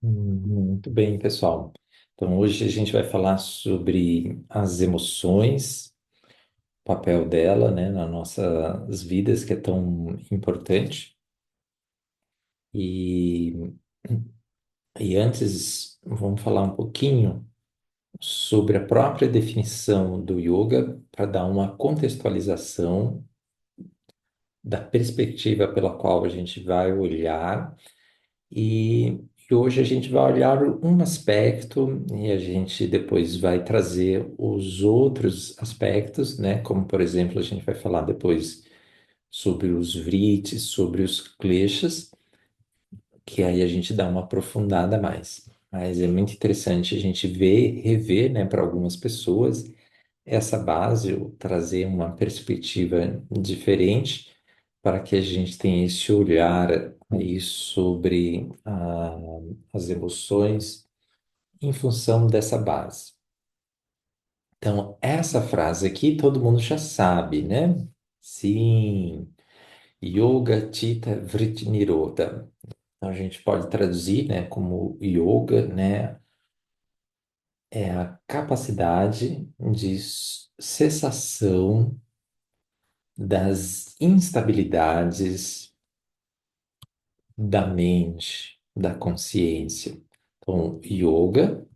Muito bem, pessoal. Então, hoje a gente vai falar sobre as emoções, o papel dela, né, nas nossas vidas, que é tão importante. E, e antes, vamos falar um pouquinho sobre a própria definição do yoga, para dar uma contextualização da perspectiva pela qual a gente vai olhar. E hoje a gente vai olhar um aspecto e a gente depois vai trazer os outros aspectos, né? Como, por exemplo, a gente vai falar depois sobre os vritis, sobre os kleshas, que aí a gente dá uma aprofundada a mais. Mas é muito interessante a gente ver, rever, né, para algumas pessoas essa base, ou trazer uma perspectiva diferente para que a gente tenha esse olhar aí sobre as emoções em função dessa base. Então, essa frase aqui todo mundo já sabe, né? Sim, Yoga Chitta Vritti Nirodha. Então, a gente pode traduzir, né, como yoga, né, é a capacidade de cessação das instabilidades da mente, da consciência. Então, yoga,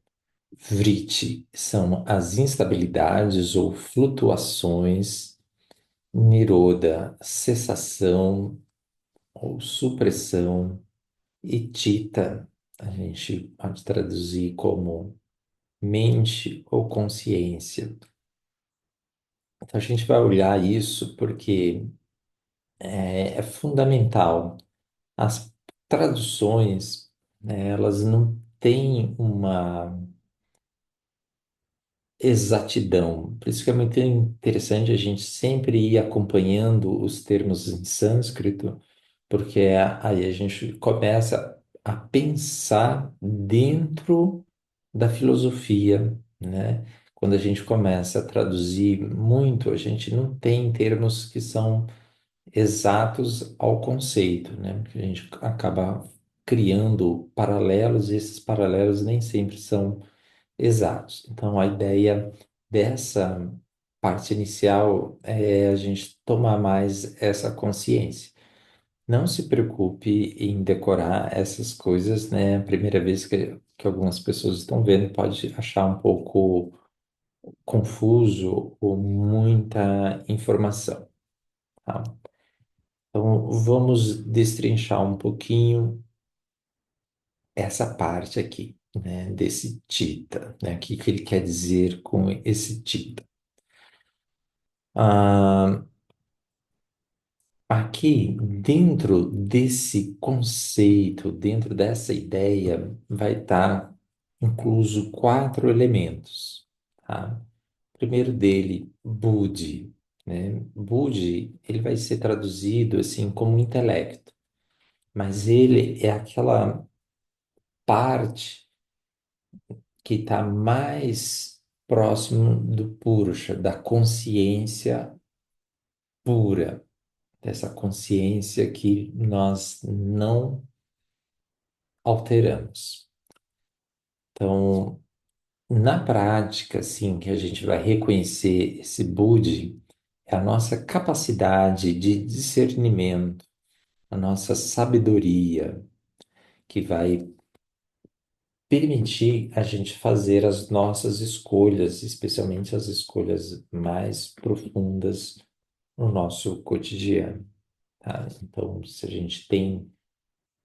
vritti são as instabilidades ou flutuações, niroda, cessação ou supressão, e chitta, a gente pode traduzir como mente ou consciência. Então, a gente vai olhar isso porque é fundamental. As traduções, né, elas não têm uma exatidão. Por isso que é muito interessante a gente sempre ir acompanhando os termos em sânscrito, porque aí a gente começa a pensar dentro da filosofia, né? Quando a gente começa a traduzir muito, a gente não tem termos que são exatos ao conceito, né? Porque a gente acaba criando paralelos e esses paralelos nem sempre são exatos. Então, a ideia dessa parte inicial é a gente tomar mais essa consciência. Não se preocupe em decorar essas coisas, né? A primeira vez que algumas pessoas estão vendo pode achar um pouco confuso ou muita informação, tá? Então, vamos destrinchar um pouquinho essa parte aqui, né, desse Tita, né? O que que ele quer dizer com esse Tita? Ah, aqui, dentro desse conceito, dentro dessa ideia, vai estar incluso quatro elementos, tá? O primeiro dele, Budi, né? Budi, ele vai ser traduzido assim como intelecto, mas ele é aquela parte que está mais próximo do Purusha, da consciência pura, dessa consciência que nós não alteramos. Então, na prática, assim, que a gente vai reconhecer esse Budi, é a nossa capacidade de discernimento, a nossa sabedoria, que vai permitir a gente fazer as nossas escolhas, especialmente as escolhas mais profundas no nosso cotidiano, tá? Então, se a gente tem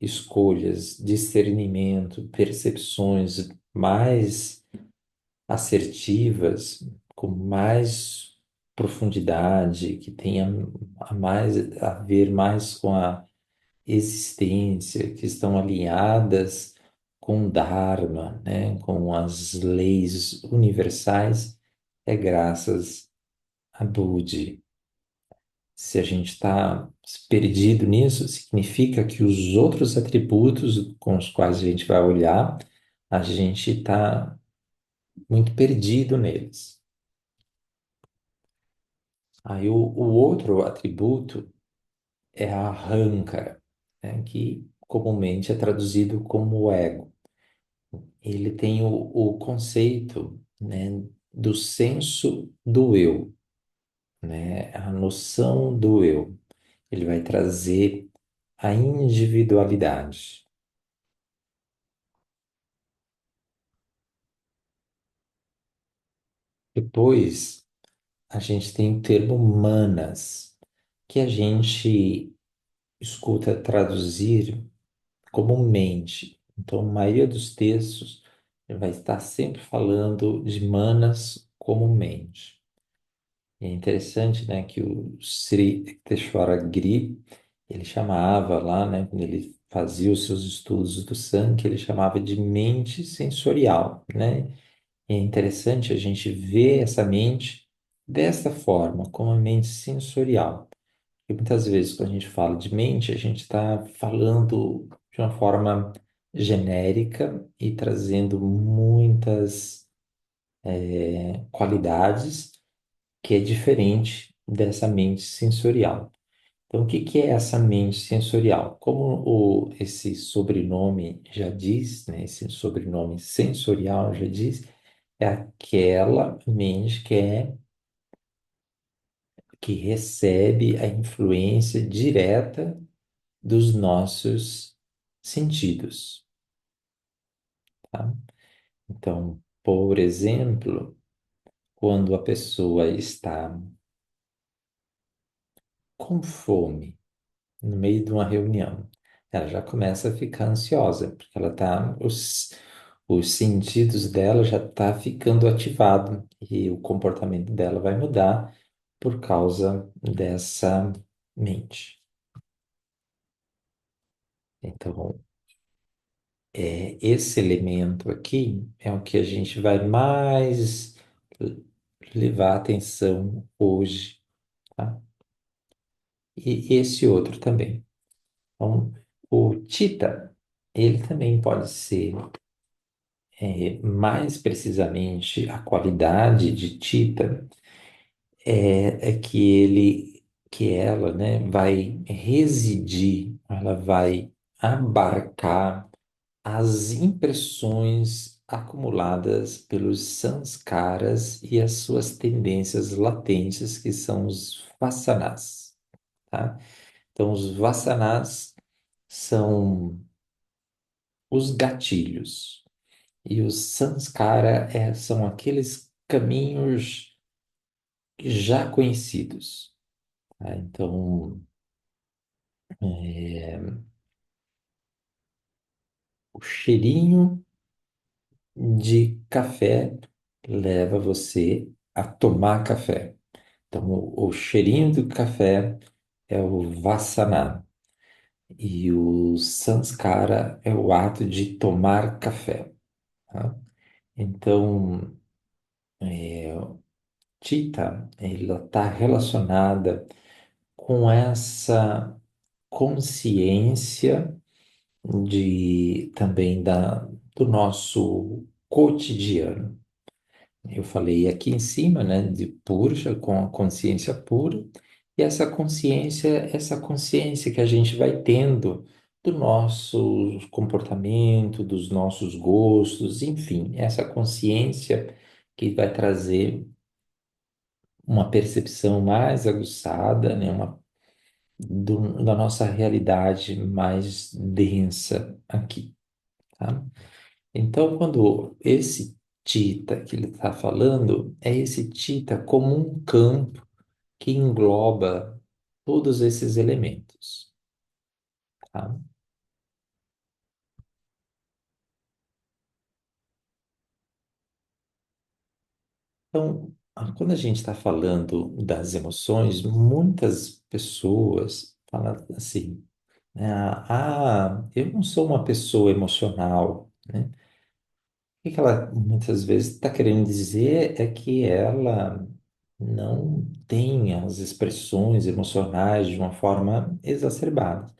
escolhas, discernimento, percepções mais assertivas, com mais profundidade, que tenha a ver mais com a existência, que estão alinhadas com o Dharma, né, com as leis universais, é graças a Budi. Se a gente está perdido nisso, significa que os outros atributos com os quais a gente vai olhar, a gente está muito perdido neles. Aí o outro atributo é a Ahankara, né, que comumente é traduzido como o ego. ele tem o conceito, né, do senso do eu, né, a noção do eu. Ele vai trazer a individualidade. Depois, a gente tem o termo manas, que a gente escuta traduzir como mente. Então, a maioria dos textos vai estar sempre falando de manas como mente. E é interessante, né, que o Sri Yukteswara Giri, ele chamava lá, né, quando ele fazia os seus estudos do Sankhya, ele chamava de mente sensorial, né? E é interessante a gente ver essa mente desta forma, como a mente sensorial. E muitas vezes, quando a gente fala de mente, a gente está falando de uma forma genérica e trazendo muitas qualidades que é diferente dessa mente sensorial. Então, o que que é essa mente sensorial? Como esse sobrenome já diz, né, esse sobrenome sensorial já diz, é aquela mente que recebe a influência direta dos nossos sentidos, tá? Então, por exemplo, quando a pessoa está com fome no meio de uma reunião, ela já começa a ficar ansiosa, porque os sentidos dela já tá ficando ativado e o comportamento dela vai mudar por causa dessa mente. Então, esse elemento aqui é o que a gente vai mais levar atenção hoje, tá? E esse outro também. Então, o Tita, ele também pode ser, mais precisamente, a qualidade de Tita é que ela, né, vai residir, ela vai abarcar as impressões acumuladas pelos sanskaras e as suas tendências latentes, que são os vasanas, tá? Então, os vasanas são os gatilhos e os sanskara são aqueles caminhos já conhecidos, tá? Então, é, o cheirinho de café leva você a tomar café. Então, o cheirinho do café é o vasana e o sanskara é o ato de tomar café, tá? Então, Chitta, ela está relacionada com essa consciência de também do nosso cotidiano. Eu falei aqui em cima, né, de Purja com a consciência pura, e essa consciência que a gente vai tendo do nosso comportamento, dos nossos gostos, enfim, essa consciência que vai trazer uma percepção mais aguçada, né, da nossa realidade mais densa aqui, tá? Então, quando esse Tita que ele está falando, é esse Tita como um campo que engloba todos esses elementos, tá? Então, quando a gente está falando das emoções, muitas pessoas falam assim, né, eu não sou uma pessoa emocional, né? O que ela muitas vezes está querendo dizer é que ela não tem as expressões emocionais de uma forma exacerbada,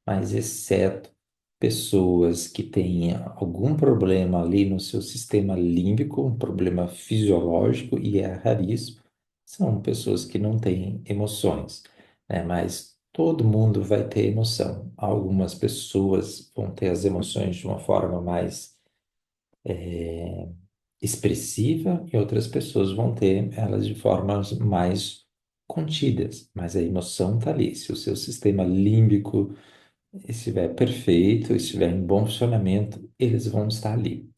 mas exceto pessoas que têm algum problema ali no seu sistema límbico, um problema fisiológico, e é raríssimo, são pessoas que não têm emoções, né? Mas todo mundo vai ter emoção. Algumas pessoas vão ter as emoções de uma forma mais expressiva e outras pessoas vão ter elas de formas mais contidas, mas a emoção está ali. Se o seu sistema límbico estiver perfeito, estiver em bom funcionamento, eles vão estar ali.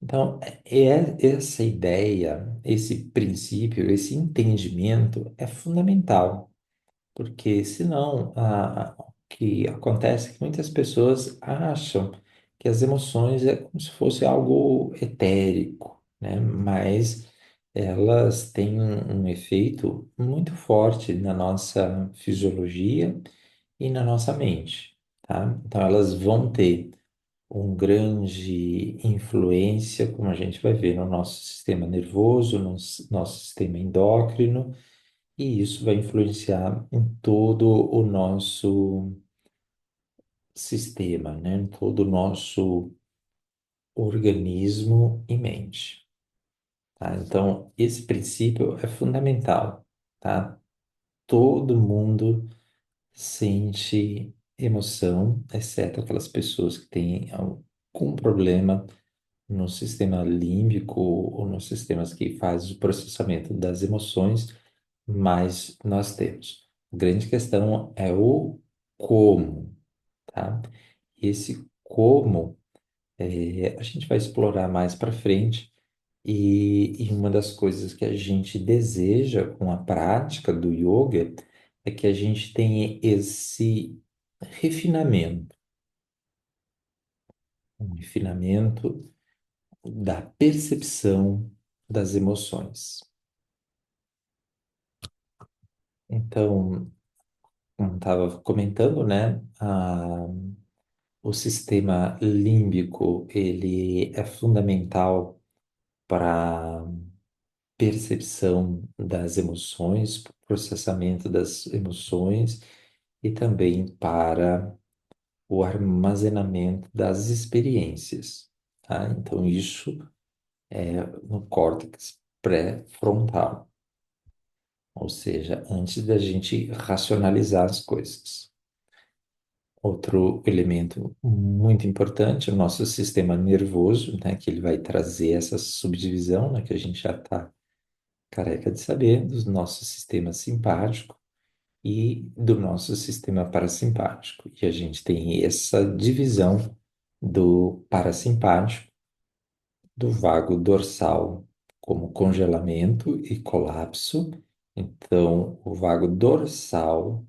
Então, essa ideia, esse princípio, esse entendimento é fundamental. Porque senão, o que acontece é que muitas pessoas acham que as emoções é como se fosse algo etérico, né? Mas elas têm um efeito muito forte na nossa fisiologia e na nossa mente, tá? Então elas vão ter um grande influência, como a gente vai ver, no nosso sistema nervoso, no nosso sistema endócrino, e isso vai influenciar em todo o nosso sistema, né? Em todo o nosso organismo e mente, tá? Então, esse princípio é fundamental, tá? Todo mundo sente emoção, exceto aquelas pessoas que têm algum problema no sistema límbico ou nos sistemas que fazem o processamento das emoções, mas nós temos. A grande questão é o como, tá? Esse como a gente vai explorar mais para frente e uma das coisas que a gente deseja com a prática do yoga é que a gente tenha esse refinamento, um refinamento da percepção das emoções. Então, como estava comentando, né, o sistema límbico, ele é fundamental para percepção das emoções, processamento das emoções e também para o armazenamento das experiências, tá? Então, isso é no córtex pré-frontal, ou seja, antes da gente racionalizar as coisas. Outro elemento muito importante é o nosso sistema nervoso, né, que ele vai trazer essa subdivisão, né, que a gente já está careca de saber, do nosso sistema simpático e do nosso sistema parasimpático. E a gente tem essa divisão do parasimpático, do vago dorsal, como congelamento e colapso. Então, o vago dorsal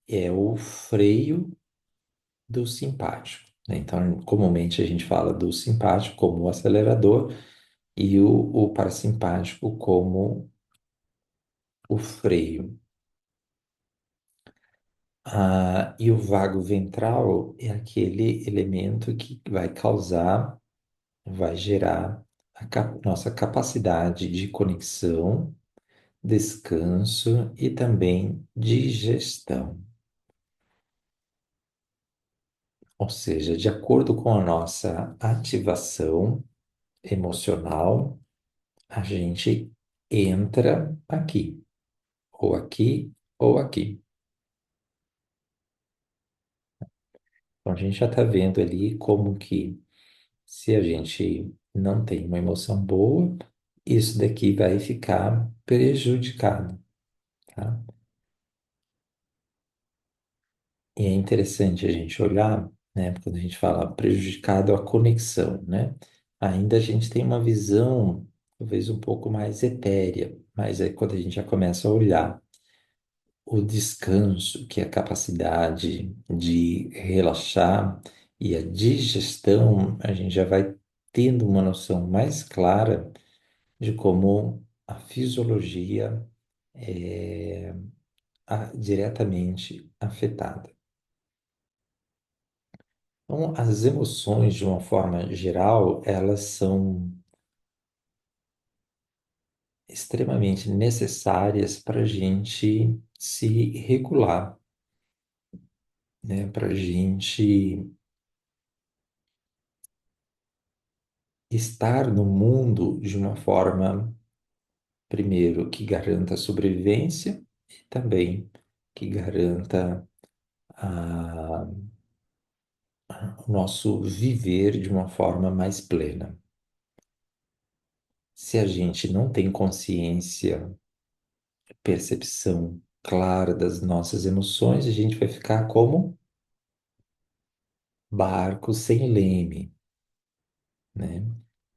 é o freio do simpático, né? Então, comumente a gente fala do simpático como o acelerador e o parasimpático como o freio. E o vago ventral é aquele elemento que vai causar, vai gerar nossa capacidade de conexão, descanso e também digestão. Ou seja, de acordo com a nossa ativação emocional, a gente entra aqui, ou aqui, ou aqui. Então, a gente já está vendo ali como que, se a gente não tem uma emoção boa, isso daqui vai ficar prejudicado, tá? E é interessante a gente olhar, né, quando a gente fala prejudicado a conexão, né? Ainda a gente tem uma visão, talvez um pouco mais etérea, mas é quando a gente já começa a olhar o descanso, que é a capacidade de relaxar, e a digestão, a gente já vai tendo uma noção mais clara de como a fisiologia é diretamente afetada. Então, as emoções, de uma forma geral, elas são extremamente necessárias para a gente se regular, né? Para a gente estar no mundo de uma forma, primeiro, que garanta a sobrevivência e também que garanta a, o nosso viver de uma forma mais plena. Se a gente não tem consciência, percepção clara das nossas emoções, a gente vai ficar como barco sem leme, né?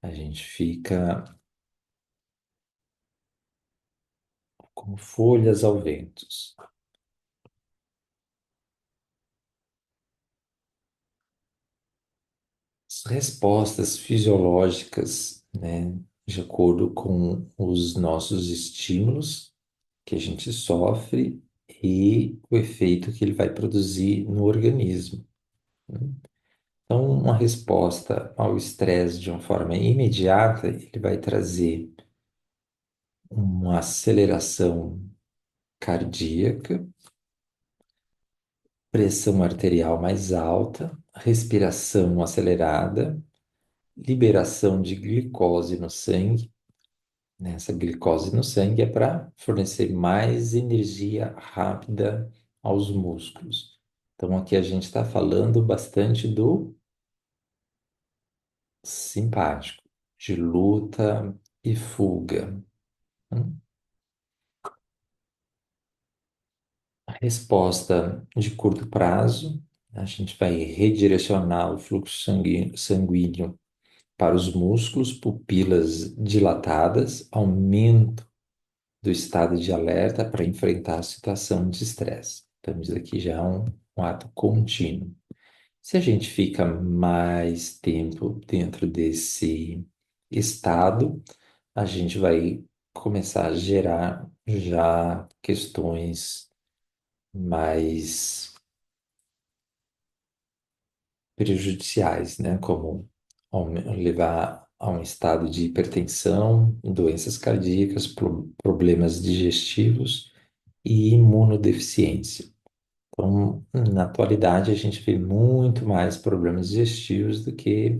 A gente fica como folhas ao vento. As respostas fisiológicas, né, de acordo com os nossos estímulos que a gente sofre e o efeito que ele vai produzir no organismo, né? Então, uma resposta ao estresse de uma forma imediata, ele vai trazer uma aceleração cardíaca, pressão arterial mais alta, respiração acelerada, liberação de glicose no sangue, né? Essa glicose no sangue é para fornecer mais energia rápida aos músculos. Então, aqui a gente está falando bastante do simpático, de luta e fuga. Hum. A resposta de curto prazo, a gente vai redirecionar o fluxo sanguíneo para os músculos, pupilas dilatadas, aumento do estado de alerta para enfrentar a situação de estresse. Então, isso aqui já é um ato contínuo. Se a gente fica mais tempo dentro desse estado, a gente vai começar a gerar já questões mais prejudiciais, né? Como levar a um estado de hipertensão, doenças cardíacas, problemas digestivos e imunodeficiência. Então, na atualidade, a gente vê muito mais problemas digestivos do que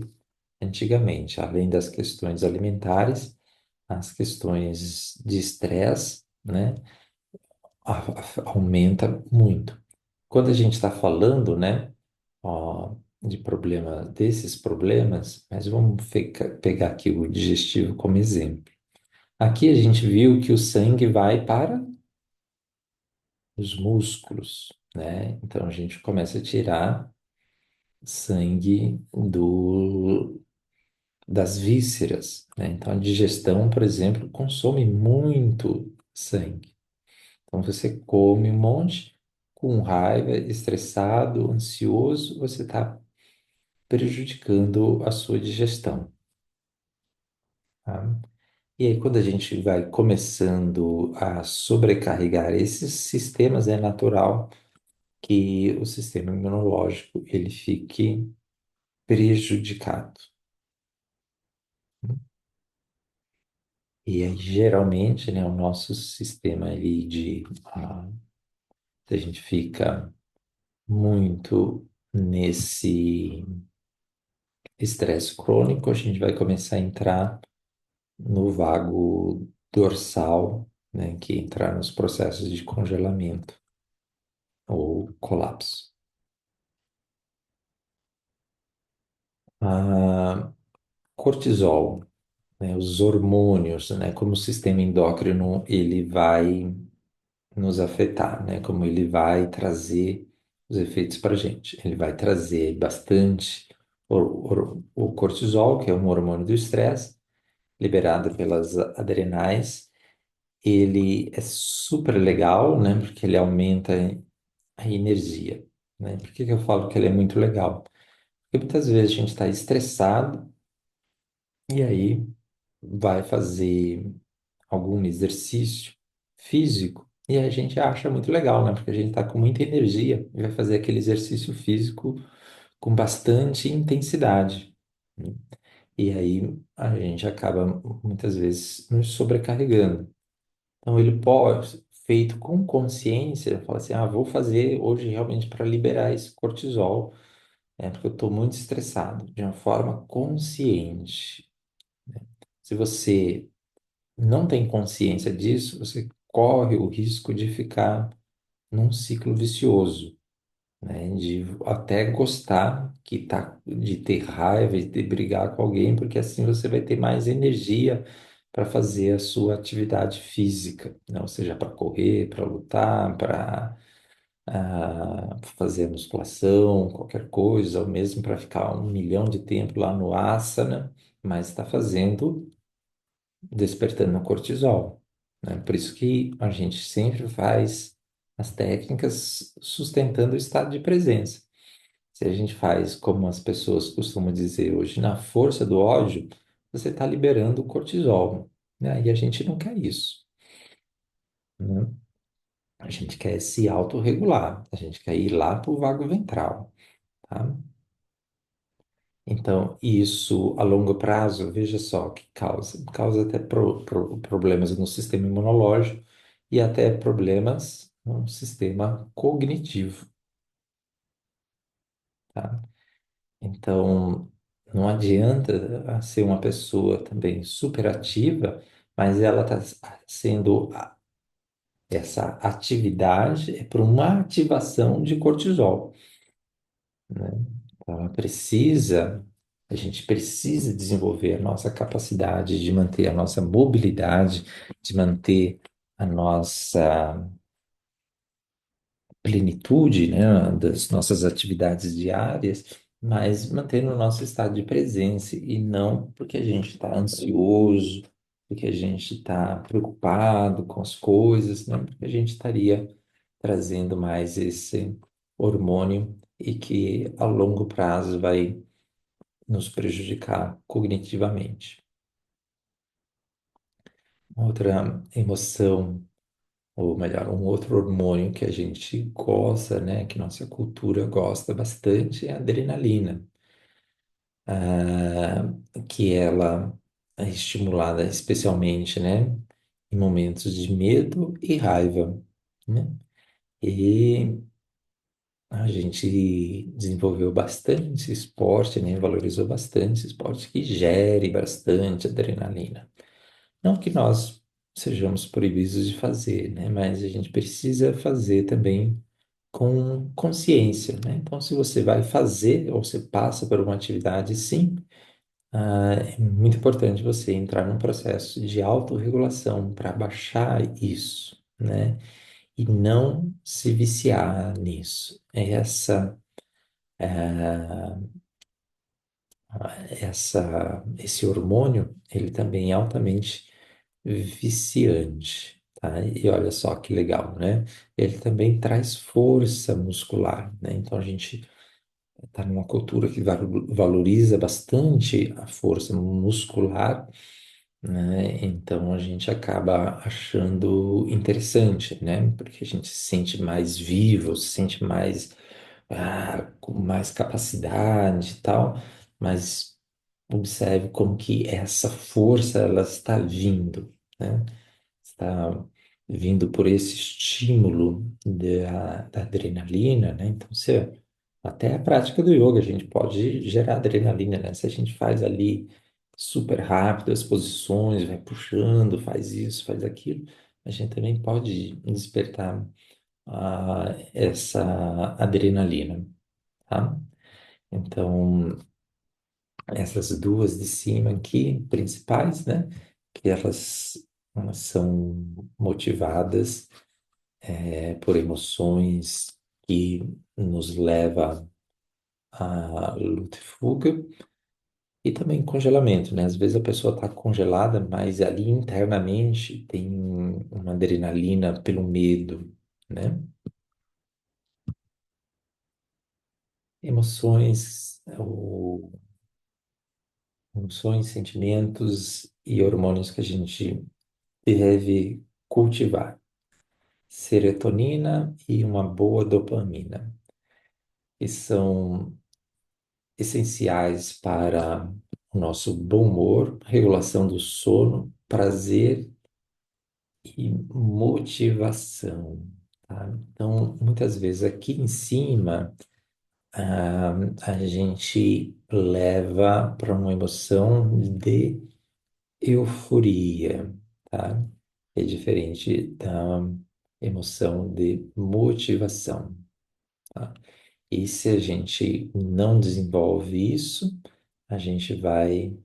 antigamente, além das questões alimentares, as questões de estresse, né, aumenta muito. Quando a gente está falando, né, ó, de problema, desses problemas, mas vamos pegar aqui o digestivo como exemplo. Aqui a gente viu que o sangue vai para os músculos, né? Então a gente começa a tirar sangue das vísceras, né? Então a digestão, por exemplo, consome muito sangue. Então você come um monte com raiva, estressado, ansioso, você está prejudicando a sua digestão, tá? E aí, quando a gente vai começando a sobrecarregar esses sistemas, é natural que o sistema imunológico ele fique prejudicado. E aí, geralmente, né, o nosso sistema ali se a gente fica muito nesse estresse crônico, a gente vai começar a entrar no vago dorsal, né, que entrar nos processos de congelamento ou colapso. A cortisol, né, os hormônios, né, como o sistema endócrino ele vai nos afetar, né, como ele vai trazer os efeitos para a gente. Ele vai trazer bastante o cortisol, que é um hormônio do estresse, liberado pelas adrenais. Ele é super legal, né, porque ele aumenta a energia, né? Por que que eu falo que ele é muito legal? Porque muitas vezes a gente está estressado e aí vai fazer algum exercício físico e a gente acha muito legal, né? Porque a gente está com muita energia e vai fazer aquele exercício físico com bastante intensidade, né? E aí a gente acaba muitas vezes nos sobrecarregando. Então ele pode, feito com consciência, falar assim, ah, vou fazer hoje realmente para liberar esse cortisol, né? Porque eu estou muito estressado, de uma forma consciente. Se você não tem consciência disso, você corre o risco de ficar num ciclo vicioso, né? De até gostar que tá de ter raiva, de brigar com alguém, porque assim você vai ter mais energia para fazer a sua atividade física, né? Ou seja, para correr, para lutar, para fazer musculação, qualquer coisa, ou mesmo para ficar 1 milhão de tempo lá no asana, mas está fazendo, despertando o cortisol, né? Por isso que a gente sempre faz as técnicas sustentando o estado de presença. Se a gente faz, como as pessoas costumam dizer hoje, na força do ódio, você está liberando o cortisol, né? E a gente não quer isso, né? A gente quer se autorregular, a gente quer ir lá para o vago ventral, tá? Então, isso a longo prazo, veja só o que causa. Causa até problemas no sistema imunológico e até problemas no sistema cognitivo, tá? Então, não adianta ser uma pessoa também super ativa, mas ela está sendo essa atividade é por uma ativação de cortisol, né? Então, a gente precisa desenvolver a nossa capacidade de manter a nossa mobilidade, de manter a nossa plenitude, né, das nossas atividades diárias, mas mantendo o nosso estado de presença e não porque a gente está ansioso, porque a gente está preocupado com as coisas, não porque a gente estaria trazendo mais esse hormônio e que a longo prazo vai nos prejudicar cognitivamente. Outra emoção, ou melhor, um outro hormônio que a gente gosta, né, que nossa cultura gosta bastante, é a adrenalina, ah, que ela é estimulada especialmente, né, em momentos de medo e raiva, né? E a gente desenvolveu bastante esporte, né, valorizou bastante esporte que gere bastante adrenalina. Não que nós sejamos proibidos de fazer, né? Mas a gente precisa fazer também com consciência, né? Então, se você vai fazer ou você passa por uma atividade, sim, é muito importante você entrar num processo de autorregulação para baixar isso, né? E não se viciar nisso. Esse hormônio, ele também é altamente viciante, tá? E olha só que legal, né? Ele também traz força muscular, né? Então a gente está numa cultura que valoriza bastante a força muscular, né? Então a gente acaba achando interessante, né? Porque a gente se sente mais vivo, se sente mais com mais capacidade e tal, mas observe como que essa força ela está vindo, né? Está vindo por esse estímulo da adrenalina, né? Então, até a prática do yoga, a gente pode gerar adrenalina, né? Se a gente faz ali super rápido as posições, vai puxando, faz isso, faz aquilo, a gente também pode despertar essa adrenalina, tá? Então, essas duas de cima aqui, principais, né? Que elas são motivadas por emoções que nos leva a luta e fuga e também congelamento, né? Às vezes a pessoa está congelada, mas ali internamente tem uma adrenalina pelo medo, né? Emoções, emoções, sentimentos e hormônios que a gente deve cultivar. Serotonina e uma boa dopamina, que são essenciais para o nosso bom humor, regulação do sono, prazer e motivação, tá? Então, muitas vezes aqui em cima, a gente leva para uma emoção de euforia, tá? É diferente da emoção de motivação, tá? E se a gente não desenvolve isso, a gente vai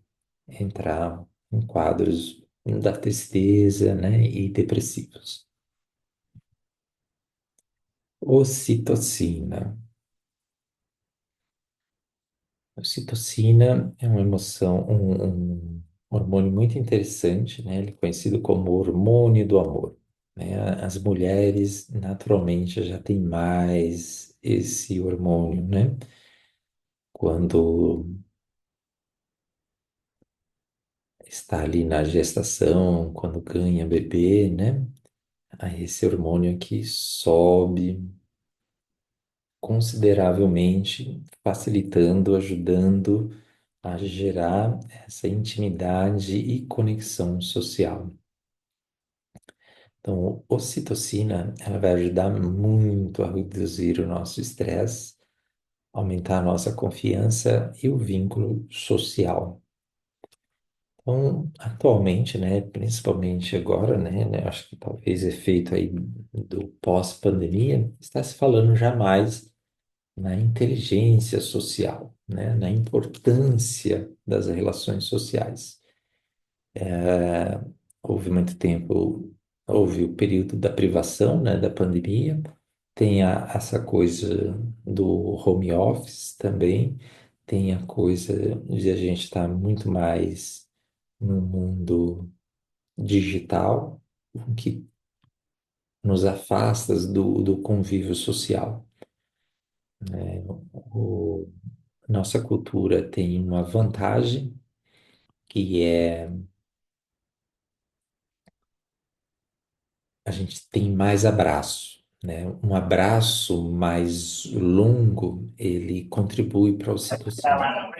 entrar em quadros da tristeza, né, e depressivos. Ocitocina. Ocitocina é uma emoção, um hormônio muito interessante, né? Ele é conhecido como hormônio do amor, né? As mulheres naturalmente já têm mais esse hormônio, né? Quando está ali na gestação, quando ganha bebê, né? Aí esse hormônio aqui sobe consideravelmente, facilitando, ajudando a gerar essa intimidade e conexão social. Então, a ocitocina, ela vai ajudar muito a reduzir o nosso estresse, aumentar a nossa confiança e o vínculo social. Então, atualmente, né, principalmente agora, né, acho que talvez efeito aí do pós-pandemia, está se falando já mais na inteligência social, né, na importância das relações sociais. Houve muito tempo, houve o período da privação, né, da pandemia, tem essa coisa do home office também, tem a coisa de a gente estar muito mais no mundo digital, o que nos afasta do convívio social, né? Nossa cultura tem uma vantagem que é a gente tem mais abraço, né? Um abraço mais longo, ele contribui para a ocitocina.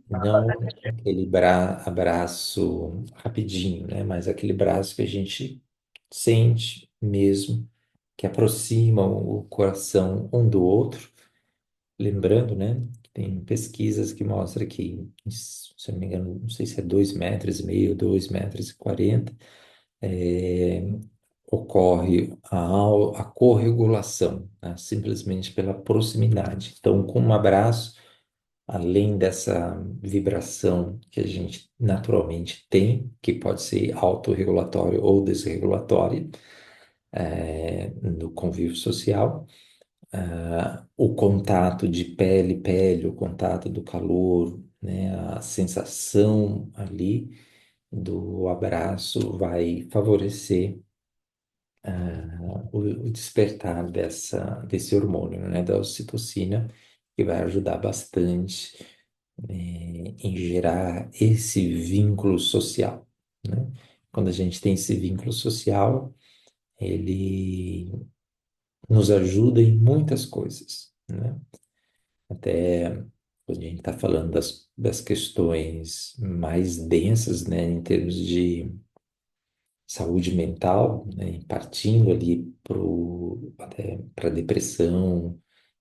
Não aquele abraço rapidinho, né? Mas aquele abraço que a gente sente mesmo, que aproxima o coração um do outro. Lembrando, né? Que tem pesquisas que mostram que, se eu não me engano, não sei se é 2,5 metros, 2,40 metros, é, ocorre a corregulação, né? Simplesmente pela proximidade. Então, com um abraço, além dessa vibração que a gente naturalmente tem, que pode ser autorregulatório ou desregulatória, no convívio social, o contato de pele, pele, o contato do calor, né, a sensação ali do abraço vai favorecer o despertar desse hormônio, né, da ocitocina, que vai ajudar bastante, em gerar esse vínculo social, né? Quando a gente tem esse vínculo social, ele nos ajuda em muitas coisas, né? Até quando a gente está falando das questões mais densas, né, em termos de saúde mental, né, partindo ali até para depressão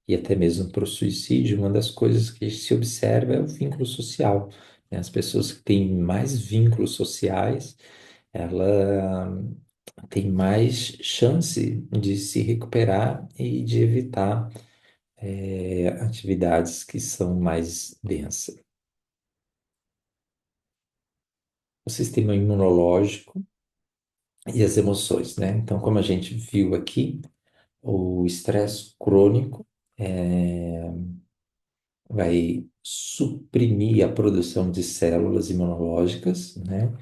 e até mesmo para o suicídio, uma das coisas que se observa é o vínculo social, né? As pessoas que têm mais vínculos sociais, ela tem mais chance de se recuperar e de evitar atividades que são mais densas. O sistema imunológico e as emoções, né? Então, como a gente viu aqui, o estresse crônico vai suprimir a produção de células imunológicas, né?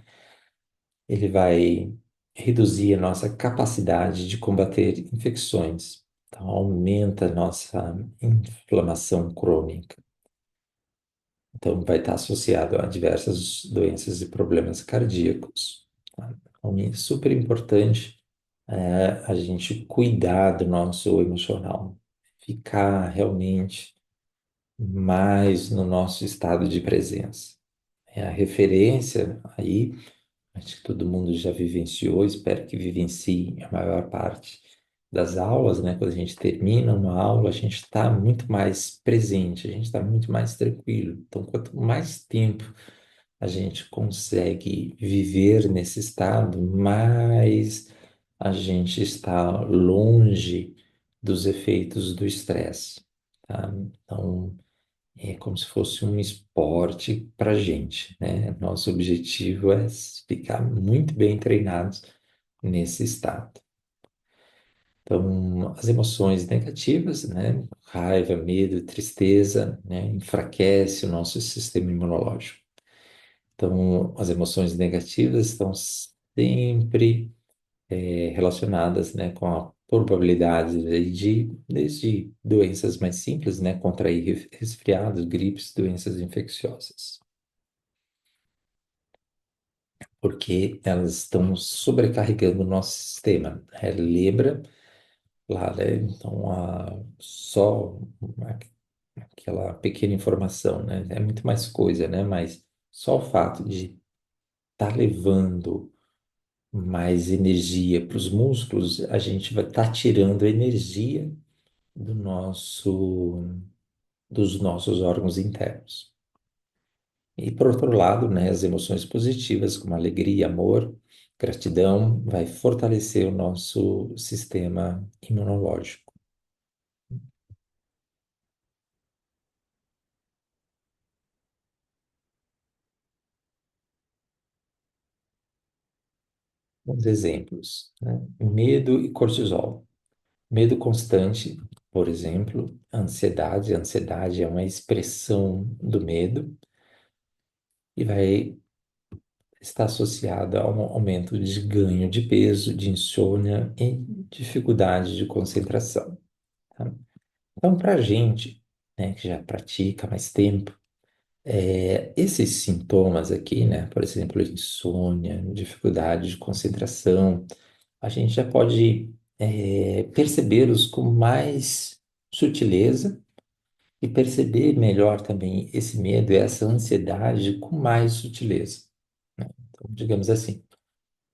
Ele vai reduzir a nossa capacidade de combater infecções. Então, aumenta a nossa inflamação crônica. Então, vai estar associado a diversas doenças e problemas cardíacos. Tá? Então, é super importante a gente cuidar do nosso emocional, ficar realmente mais no nosso estado de presença. É a referência aí, acho que todo mundo já vivenciou, espero que vivencie a maior parte das aulas, né? Quando a gente termina uma aula, a gente está muito mais presente, a gente está muito mais tranquilo. Então, quanto mais tempo a gente consegue viver nesse estado, mais a gente está longe dos efeitos do estresse. tá? Então, é como se fosse um esporte para gente, né? Nosso objetivo é ficar muito bem treinados nesse estado. Então, as emoções negativas, né? Raiva, medo, tristeza, né? Enfraquece o nosso sistema imunológico. Então, as emoções negativas estão sempre relacionadas, né, com a probabilidade desde doenças mais simples, né, contrair resfriados, gripes, doenças infecciosas, porque elas estão sobrecarregando o nosso sistema. Lembra lá, né? Então, só uma- aquela pequena informação, né? É muito mais coisa, né? Mas só o fato de estar levando mais energia para os músculos, a gente vai estar tirando energia do dos nossos órgãos internos. E por outro lado, né, as emoções positivas, como alegria, amor, gratidão, vai fortalecer o nosso sistema imunológico. Uns exemplos, né? Medo e cortisol. Medo constante, por exemplo, ansiedade. A ansiedade é uma expressão do medo e vai estar associada a um aumento de ganho de peso, de insônia e dificuldade de concentração, tá? Então, para a gente, né, que já pratica há mais tempo, esses sintomas aqui, né, por exemplo, insônia, dificuldade de concentração, a gente já pode percebê-los com mais sutileza e perceber melhor também esse medo e essa ansiedade com mais sutileza, né? Então, digamos assim,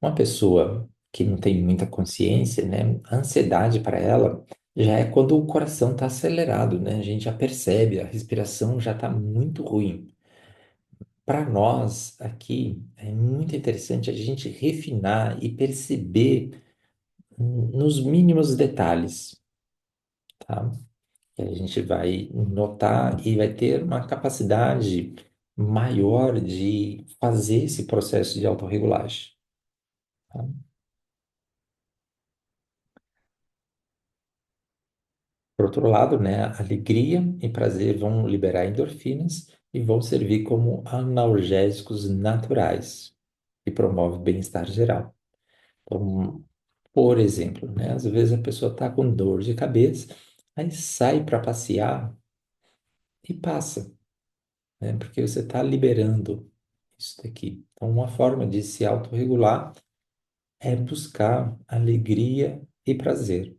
uma pessoa que não tem muita consciência, né, a ansiedade para ela já é quando o coração está acelerado, né? A gente já percebe, a respiração já está muito ruim. Para nós aqui é muito interessante a gente refinar e perceber nos mínimos detalhes, tá? Que a gente vai notar e vai ter uma capacidade maior de fazer esse processo de autorregulagem, tá? Por outro lado, né, alegria e prazer vão liberar endorfinas e vão servir como analgésicos naturais e promove bem-estar geral. Então, por exemplo, né, às vezes a pessoa está com dor de cabeça, aí sai para passear e passa, né, porque você está liberando isso daqui. Então, uma forma de se autorregular é buscar alegria e prazer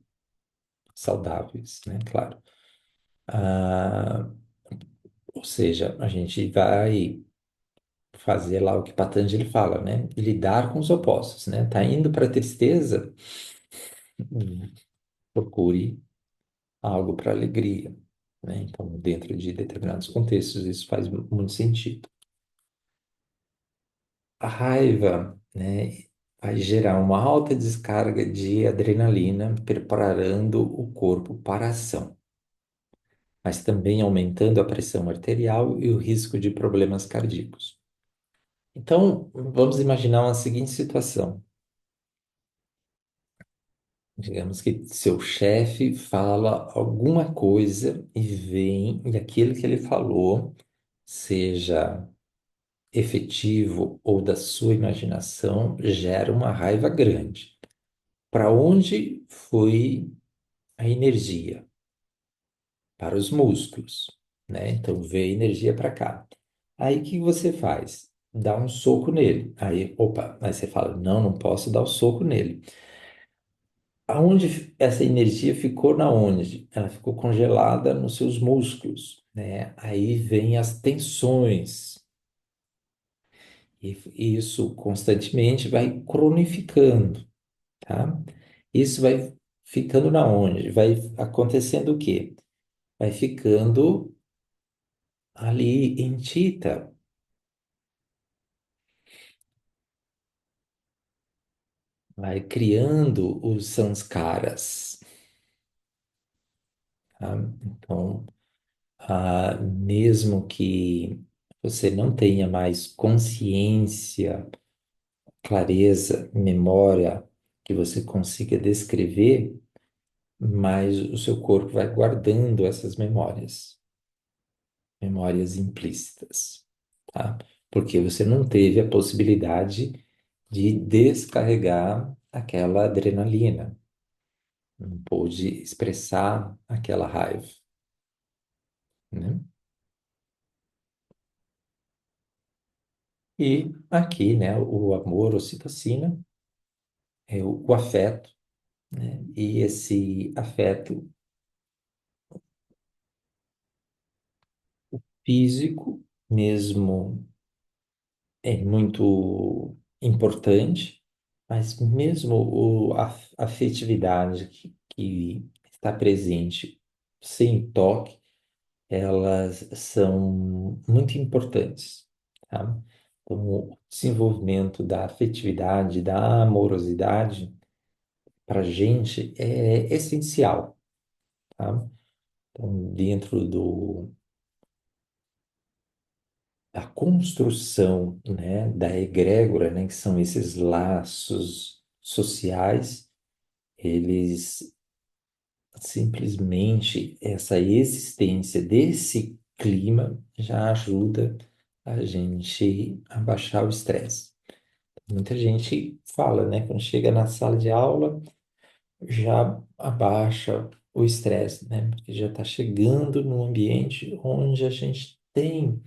saudáveis, né, claro. Ah, ou seja, a gente vai fazer lá o que Patanjali fala, né? Lidar com os opostos, né? Tá indo para a tristeza, procure algo para alegria, né? Então, dentro de determinados contextos, isso faz muito sentido. A raiva, né, vai gerar uma alta descarga de adrenalina, preparando o corpo para a ação, mas também aumentando a pressão arterial e o risco de problemas cardíacos. Então, vamos imaginar uma seguinte situação. Digamos que seu chefe fala alguma coisa e vem, e aquilo que ele falou, seja efetivo ou da sua imaginação, gera uma raiva grande. Para onde foi a energia? Para os músculos, né? Então veio a energia para cá. Aí o que você faz? Dá um soco nele. Aí, opa, aí você fala, não, não posso dar o soco nele. Aonde essa energia ficou na onde? Ela ficou congelada nos seus músculos, né? Aí vem as tensões. E isso constantemente vai cronificando, tá? Isso vai ficando na onde? Vai acontecendo o quê? Vai ficando ali em Tita, vai criando os sanskaras, tá? Então, Mesmo que você não tenha mais consciência, clareza, memória que você consiga descrever, mas o seu corpo vai guardando essas memórias, memórias implícitas, tá? Porque você não teve a possibilidade de descarregar aquela adrenalina, não pôde expressar aquela raiva, né? E aqui, né, o amor, ocitocina, é o afeto, né? E esse afeto físico, mesmo, é muito importante, mas mesmo a afetividade que está presente sem toque, elas são muito importantes, tá? Então, o desenvolvimento da afetividade, da amorosidade, para a gente é essencial, tá? Então, dentro da construção, né, da egrégora, né, que são esses laços sociais, eles simplesmente, essa existência desse clima já ajuda a gente a baixar o estresse. Muita gente fala, né, quando chega na sala de aula, já abaixa o estresse, né, porque já está chegando num ambiente onde a gente tem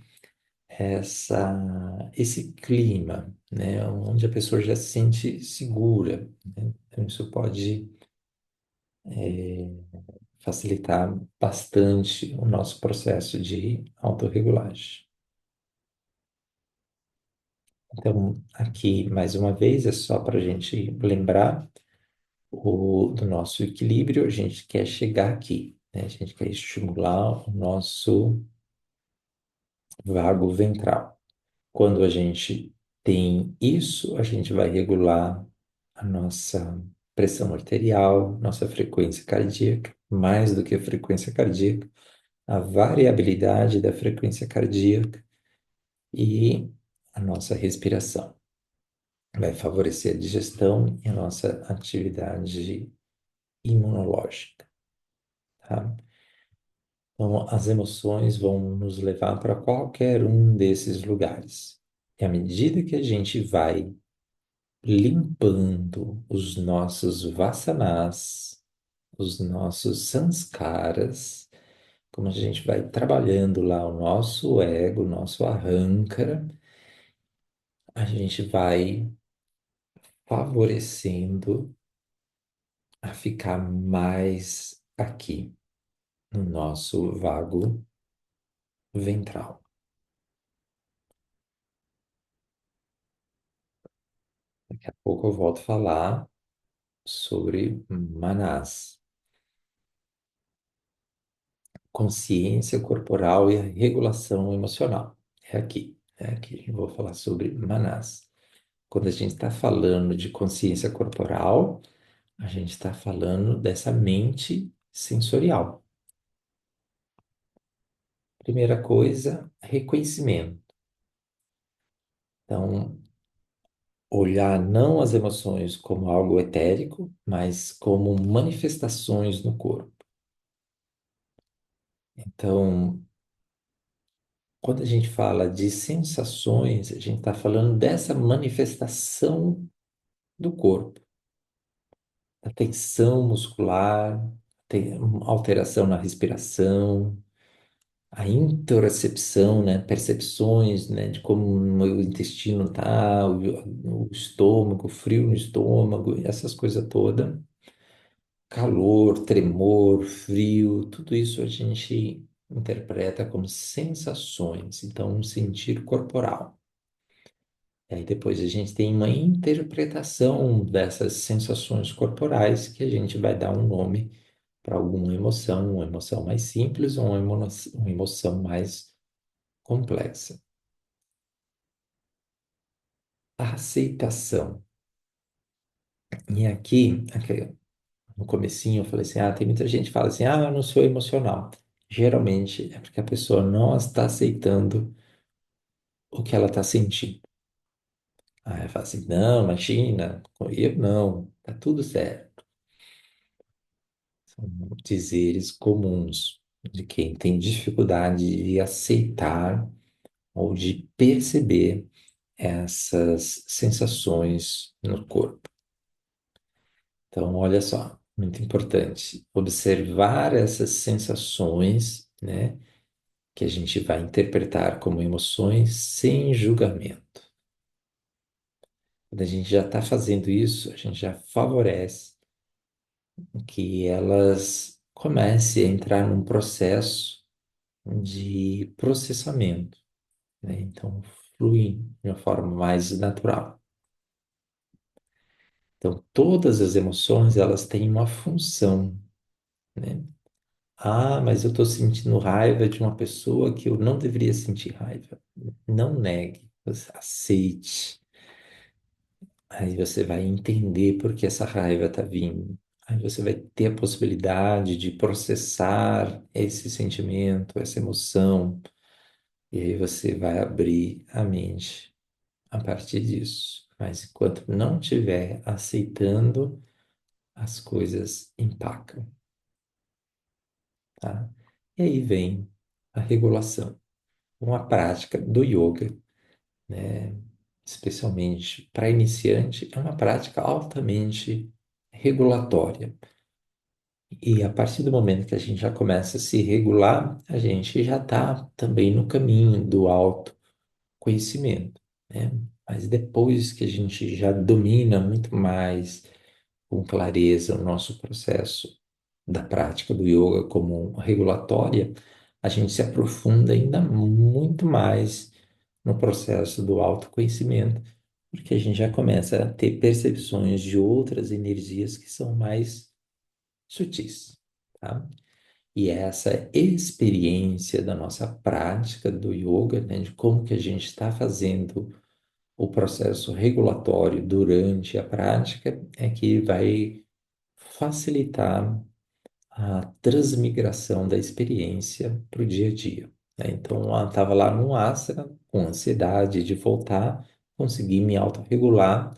esse clima, né, onde a pessoa já se sente segura, né? Então, isso pode facilitar bastante o nosso processo de autorregulagem. Então, aqui, mais uma vez, é só para a gente lembrar do nosso equilíbrio, a gente quer chegar aqui, né? A gente quer estimular o nosso vago ventral. Quando a gente tem isso, a gente vai regular a nossa pressão arterial, nossa frequência cardíaca, mais do que a frequência cardíaca, a variabilidade da frequência cardíaca e a nossa respiração. Vai favorecer a digestão e a nossa atividade imunológica, tá? Então, as emoções vão nos levar para qualquer um desses lugares. E à medida que a gente vai limpando os nossos vasanas, os nossos sanskaras, como a gente vai trabalhando lá o nosso ego, o nosso arrancara, a gente vai favorecendo a ficar mais aqui no nosso vago ventral. Daqui a pouco eu volto a falar sobre Manas, consciência corporal e a regulação emocional. É aqui que eu vou falar sobre Manas. Quando a gente está falando de consciência corporal, a gente está falando dessa mente sensorial. Primeira coisa, reconhecimento. Então, olhar não as emoções como algo etérico, mas como manifestações no corpo. Então, quando a gente fala de sensações, a gente está falando dessa manifestação do corpo, da tensão muscular, tem alteração na respiração, a interocepção, né, percepções, né, de como o intestino tá, o estômago, frio no estômago, essas coisas todas. Calor, tremor, frio, tudo isso a gente interpreta como sensações, então um sentir corporal. E aí depois a gente tem uma interpretação dessas sensações corporais que a gente vai dar um nome para alguma emoção, uma emoção mais simples ou uma emoção mais complexa. A aceitação. E aqui no comecinho eu falei assim, tem muita gente que fala assim, eu não sou emocional. geralmente é porque a pessoa não está aceitando o que ela está sentindo. Aí ela fala assim, não, imagina, eu não, tá tudo certo. São dizeres comuns de quem tem dificuldade de aceitar ou de perceber essas sensações no corpo. Então, olha só, muito importante observar essas sensações, né, que a gente vai interpretar como emoções sem julgamento. Quando a gente já está fazendo isso, a gente já favorece que elas comecem a entrar num processo de processamento, né? Então, fluem de uma forma mais natural. Então, todas as emoções, elas têm uma função, né? Ah, mas eu estou sentindo raiva de uma pessoa que eu não deveria sentir raiva. Não negue, aceite. Aí você vai entender por que essa raiva está vindo. Aí você vai ter a possibilidade de processar esse sentimento, essa emoção, e aí você vai abrir a mente a partir disso. Mas enquanto não estiver aceitando, as coisas empacam, tá? E aí vem a regulação. Uma prática do yoga, né, especialmente para iniciante, é uma prática altamente regulatória. E a partir do momento que a gente já começa a se regular, a gente já está também no caminho do autoconhecimento, né? Mas depois que a gente já domina muito mais com clareza o nosso processo da prática do yoga como regulatória, a gente se aprofunda ainda muito mais no processo do autoconhecimento, porque a gente já começa a ter percepções de outras energias que são mais sutis, tá? E essa experiência da nossa prática do yoga, né, de como que a gente está fazendo o processo regulatório durante a prática, é que vai facilitar a transmigração da experiência para o dia a dia, né? Então, ela estava lá no asana, com ansiedade de voltar, consegui me autorregular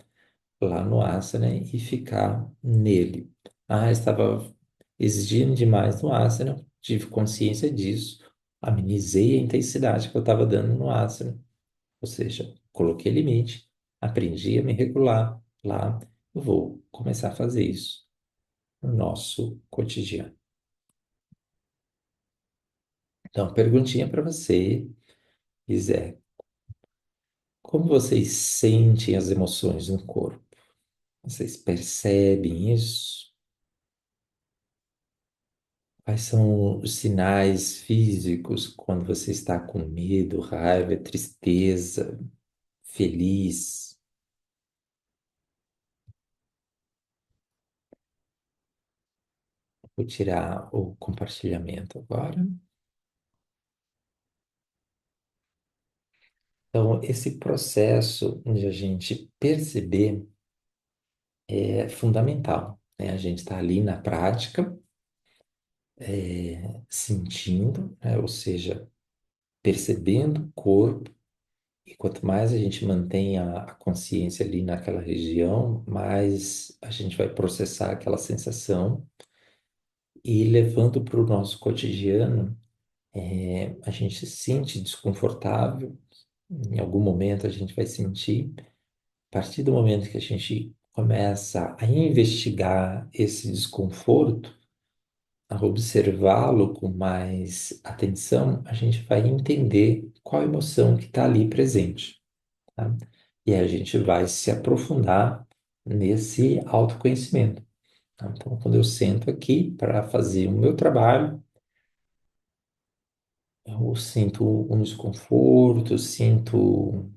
lá no asana e ficar nele. Ah, estava exigindo demais no asana, tive consciência disso, amenizei a intensidade que eu estava dando no asana, ou seja, coloquei limite, aprendi a me regular lá, eu vou começar a fazer isso no nosso cotidiano. Então, perguntinha para você, Isé, como vocês sentem as emoções no corpo? Vocês percebem isso? Quais são os sinais físicos quando você está com medo, raiva, tristeza, feliz? Vou tirar o compartilhamento agora. Então, esse processo de a gente perceber é fundamental, né? A gente está ali na prática, sentindo, né? Ou seja, percebendo o corpo. E quanto mais a gente mantém a consciência ali naquela região, mais a gente vai processar aquela sensação e levando para o nosso cotidiano, a gente se sente desconfortável, em algum momento a gente vai sentir. A partir do momento que a gente começa a investigar esse desconforto, a observá-lo com mais atenção, a gente vai entender qual emoção que está ali presente, tá? E aí a gente vai se aprofundar nesse autoconhecimento, tá? Então, quando eu sento aqui para fazer o meu trabalho, eu sinto um desconforto, sinto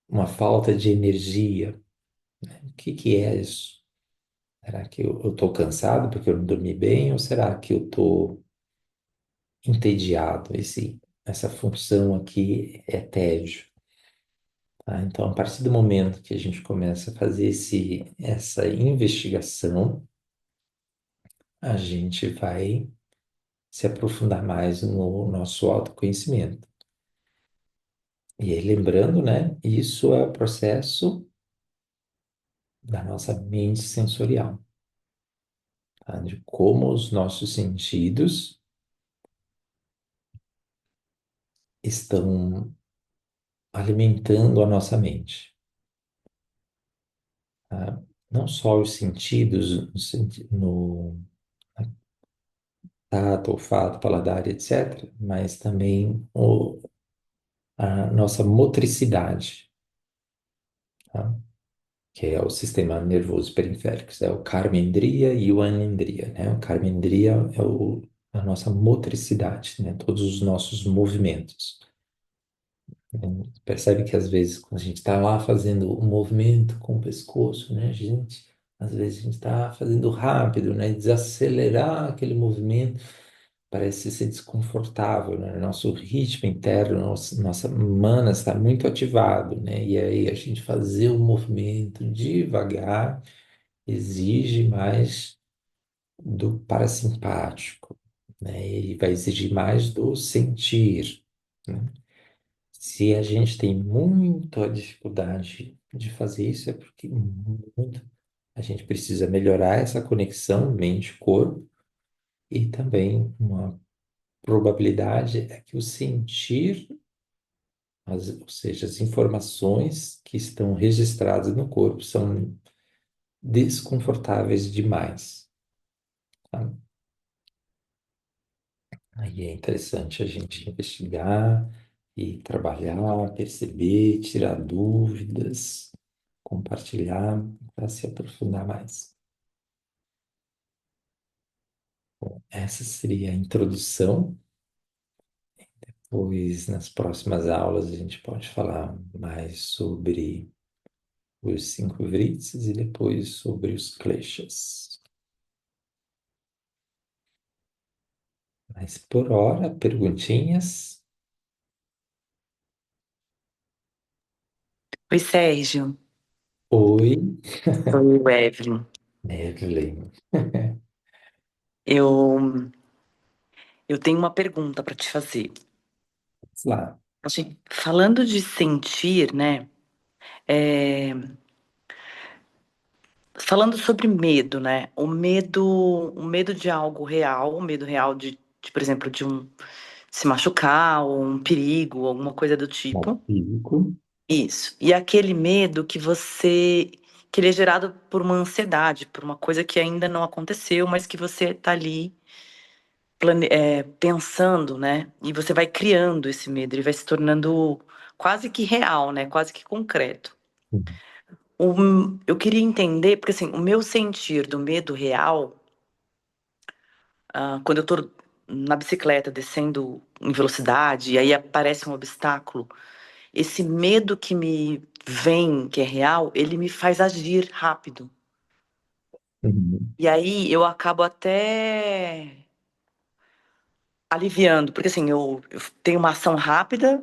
uma falta de energia. O que que é isso? Será que eu estou cansado porque eu não dormi bem? Ou será que eu estou entediado? Essa função aqui é tédio, tá? Então, a partir do momento que a gente começa a fazer essa investigação, a gente vai se aprofundar mais no nosso autoconhecimento. E aí, lembrando, né, isso é o processo da nossa mente sensorial, tá? De como os nossos sentidos estão alimentando a nossa mente, tá? Não só os sentidos no tato, olfato, paladar, etc., mas também a nossa motricidade, tá? Que é o sistema nervoso periférico, é o karmendriya e o anindriya, né? O karmendriya é a nossa motricidade, né? Todos os nossos movimentos. Percebe que às vezes quando a gente está lá fazendo um movimento com o pescoço, né, gente? Às vezes a gente está fazendo rápido, né? Desacelerar aquele movimento parece ser desconfortável, né? Nosso ritmo interno, nossa mana está muito ativado, né? E aí a gente fazer o movimento devagar exige mais do parasimpático, né? E vai exigir mais do sentir, né? Se a gente tem muita dificuldade de fazer isso, é porque muito a gente precisa melhorar essa conexão mente-corpo e também uma probabilidade é que o sentir, ou seja, as informações que estão registradas no corpo são desconfortáveis demais, tá? Aí é interessante a gente investigar e trabalhar, perceber, tirar dúvidas, compartilhar para se aprofundar mais. Essa seria a introdução, pois nas próximas aulas a gente pode falar mais sobre os cinco vrítices e depois sobre os kleshas. Mas por hora, perguntinhas? Oi, Sérgio. Oi, Oi, Evelyn. Evelyn. Eu, eu tenho uma pergunta para te fazer. Vamos lá. Assim, falando de sentir, né? é, Falando sobre medo, né? O medo de algo real, o medo real por exemplo, de um se machucar, ou um perigo, alguma coisa do Bom, tipo. físico. Isso. E aquele medo que ele é gerado por uma ansiedade, por uma coisa que ainda não aconteceu, mas que você tá ali pensando, né? E você vai criando esse medo, ele vai se tornando quase que real, né? Quase que concreto. Eu queria entender, porque assim, o meu sentir do medo real, quando eu tô na bicicleta descendo em velocidade e aí aparece um obstáculo, esse medo que me vem, que é real, ele me faz agir rápido. Uhum. E aí eu acabo até aliviando, porque assim, eu tenho uma ação rápida.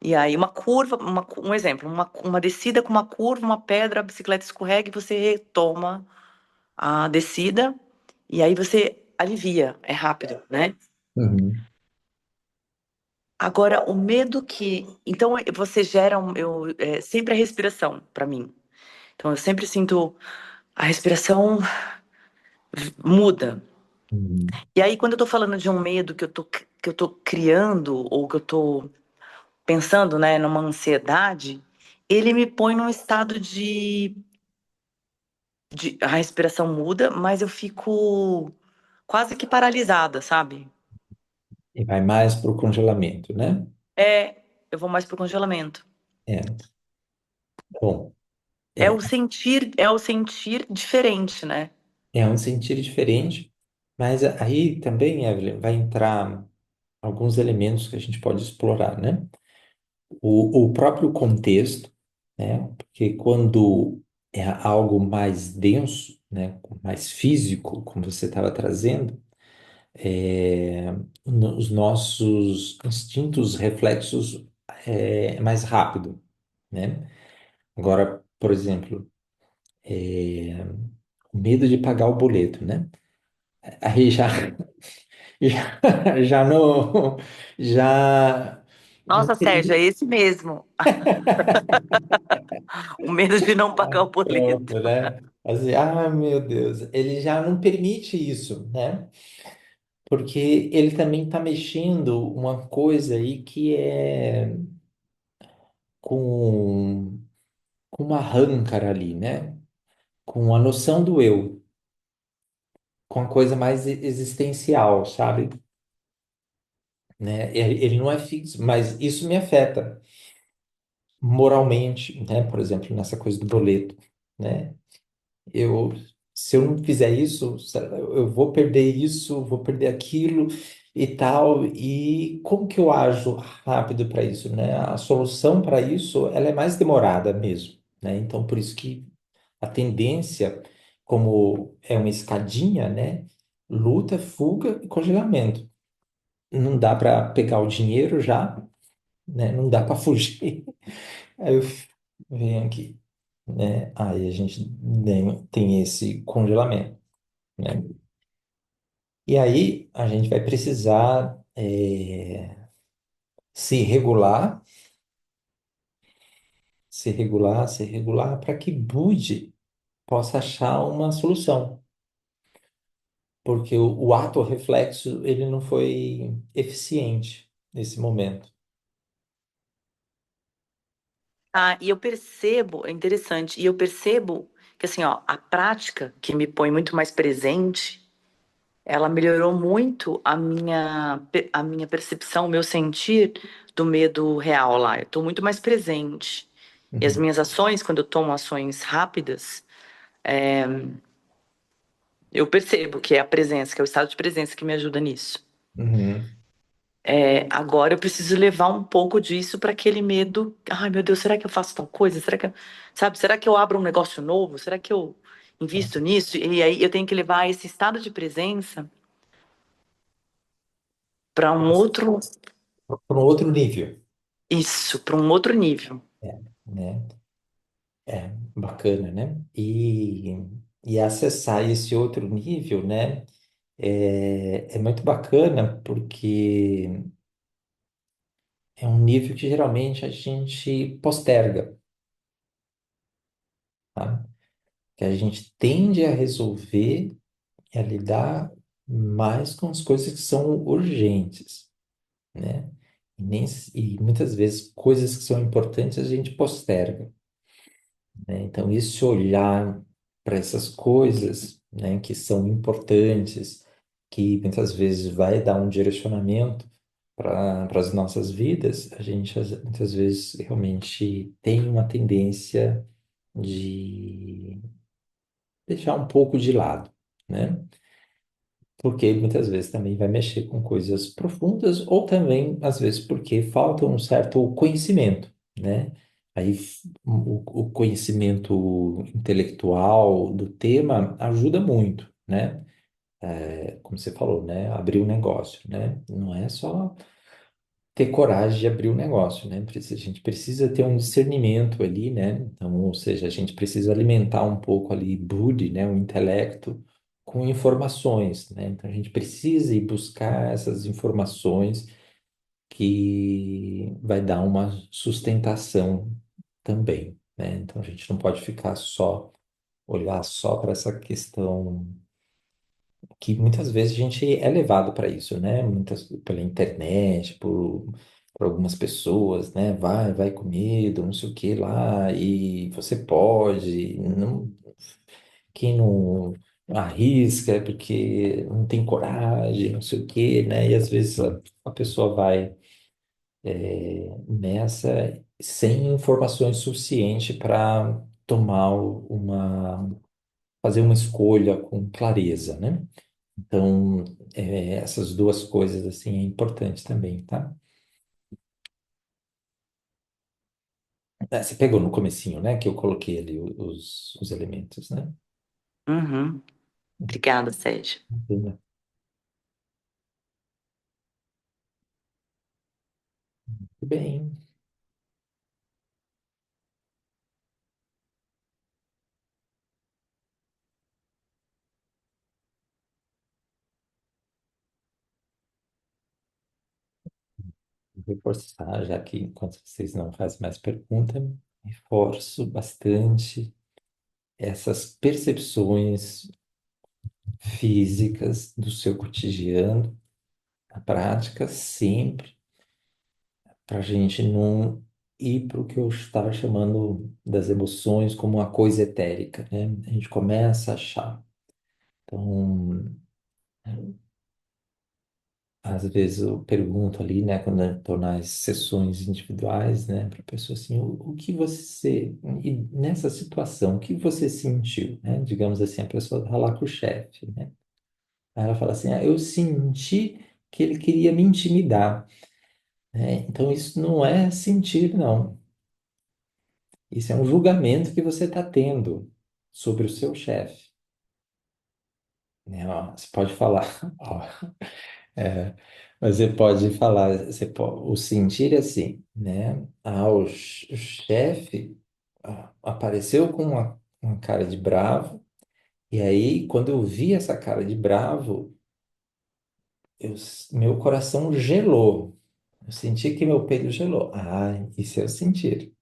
E aí, uma curva, um exemplo, uma descida com uma curva, uma pedra, a bicicleta escorrega e você retoma a descida, e aí você alivia, é rápido, né? Uhum. Agora, o medo que. Então, você gera. Sempre a respiração, para mim. Então, eu sempre sinto a respiração muda. Uhum. E aí, quando eu tô falando de um medo que eu tô criando, ou que eu tô pensando, né, numa ansiedade, ele me põe num estado a respiração muda, mas eu fico quase que paralisada, sabe? E vai mais para o congelamento, né? Eu vou mais pro congelamento. É. Bom, É é, é o sentir diferente, né? é um sentir diferente, mas aí também, Evelyn, vai entrar alguns elementos que a gente pode explorar, né? O próprio contexto, né? Porque quando é algo mais denso, né? Mais físico, como você estava trazendo, os nossos instintos, reflexos é mais rápido, né? Agora, por exemplo, o medo de pagar o boleto, né? Aí já já no, já no Nossa, Sérgio, é esse mesmo. O medo de não pagar o boleto. pronto, né? Assim, meu Deus, ele já não permite isso, né? Porque ele também está mexendo uma coisa aí que é com, com uma hâncara ali, né? Com a noção do eu, com a coisa mais existencial, sabe? Né? Ele não é fixo, mas isso me afeta moralmente, né? Por exemplo, nessa coisa do boleto, né? Eu, se eu não fizer isso, eu vou perder isso, vou perder aquilo e tal. E como que eu ajo rápido para isso, né? A solução para isso, ela é mais demorada mesmo, né? Então, por isso que a tendência, como é uma escadinha, né? Luta, fuga e congelamento. Não dá para pegar o dinheiro já, né? Não dá para fugir. Aí eu venho aqui, né? Aí a gente tem esse congelamento, né? E aí a gente vai precisar se regular, se regular para que Bud possa achar uma solução, porque o ato reflexo ele não foi eficiente nesse momento. Ah, e eu percebo, é interessante, e eu percebo que assim, ó, a prática que me põe muito mais presente, ela melhorou muito a minha percepção, o meu sentir do medo real lá. Eu tô muito mais presente. E as Uhum, minhas ações, quando eu tomo ações rápidas, eu percebo que é a presença, que é o estado de presença que me ajuda nisso. uhum. É, agora eu preciso levar um pouco disso para aquele medo. Ai, meu Deus, será que eu faço tal coisa? Sabe, será que eu abro um negócio novo? Será que eu invisto nisso? E aí eu tenho que levar esse estado de presença para um outro, Para um outro nível, isso, para um outro nível. né? É, bacana, né? E acessar esse outro nível, né? É muito bacana porque é um nível que geralmente a gente posterga, tá? Que a gente tende a resolver e a lidar mais com as coisas que são urgentes, né? E muitas vezes coisas que são importantes a gente posterga, né? Então, esse olhar para essas coisas, né, que são importantes, que muitas vezes vai dar um direcionamento para as nossas vidas, a gente muitas vezes realmente tem uma tendência de deixar um pouco de lado, né? Porque muitas vezes também vai mexer com coisas profundas, ou também, às vezes, porque falta um certo conhecimento, né? Aí o conhecimento intelectual do tema ajuda muito, né? Como você falou, né? Abrir o negócio, né? Não é só ter coragem de abrir o negócio, né? A gente precisa ter um discernimento ali, né? Então, ou seja, a gente precisa alimentar um pouco ali Budi, né? O intelecto com informações, né? Então, a gente precisa ir buscar essas informações que vai dar uma sustentação também, né? Então, a gente não pode ficar só, olhar só para essa questão que muitas vezes a gente é levado para isso, né? Muitas pela internet, por algumas pessoas, né? Vai com medo, não sei o que lá, e você pode, não, quem não arrisca é porque não tem coragem, não sei o que, né? E às vezes a pessoa vai nessa sem informações suficientes para tomar fazer uma escolha com clareza, né? Então, essas duas coisas, assim, é importante também, tá? Você pegou no comecinho, né? Que eu coloquei ali os elementos, né? Uhum. Obrigada, Sérgio. Tudo bem. reforçar, já que enquanto vocês não fazem mais pergunta, reforço bastante essas percepções físicas do seu cotidiano, na prática, sempre, para a gente não ir para o que eu estava chamando das emoções como uma coisa etérica, né? A gente começa a achar. Então, às vezes eu pergunto ali, né, quando eu estou nas sessões individuais, né, para a pessoa assim, o que você, e nessa situação, o que você sentiu, né? Digamos assim, a pessoa está lá com o chefe, né? Aí ela fala assim, ah, eu senti que ele queria me intimidar, né? Então isso não é sentir, não. Isso é um julgamento que você está tendo sobre o seu chefe, né? Ó, você pode falar, ó, é, você pode falar, o sentir é assim, né? Ah, o chefe apareceu com uma cara de bravo, e aí, quando eu vi essa cara de bravo, meu coração gelou. Eu senti que meu peito gelou. Ah, isso é o sentir,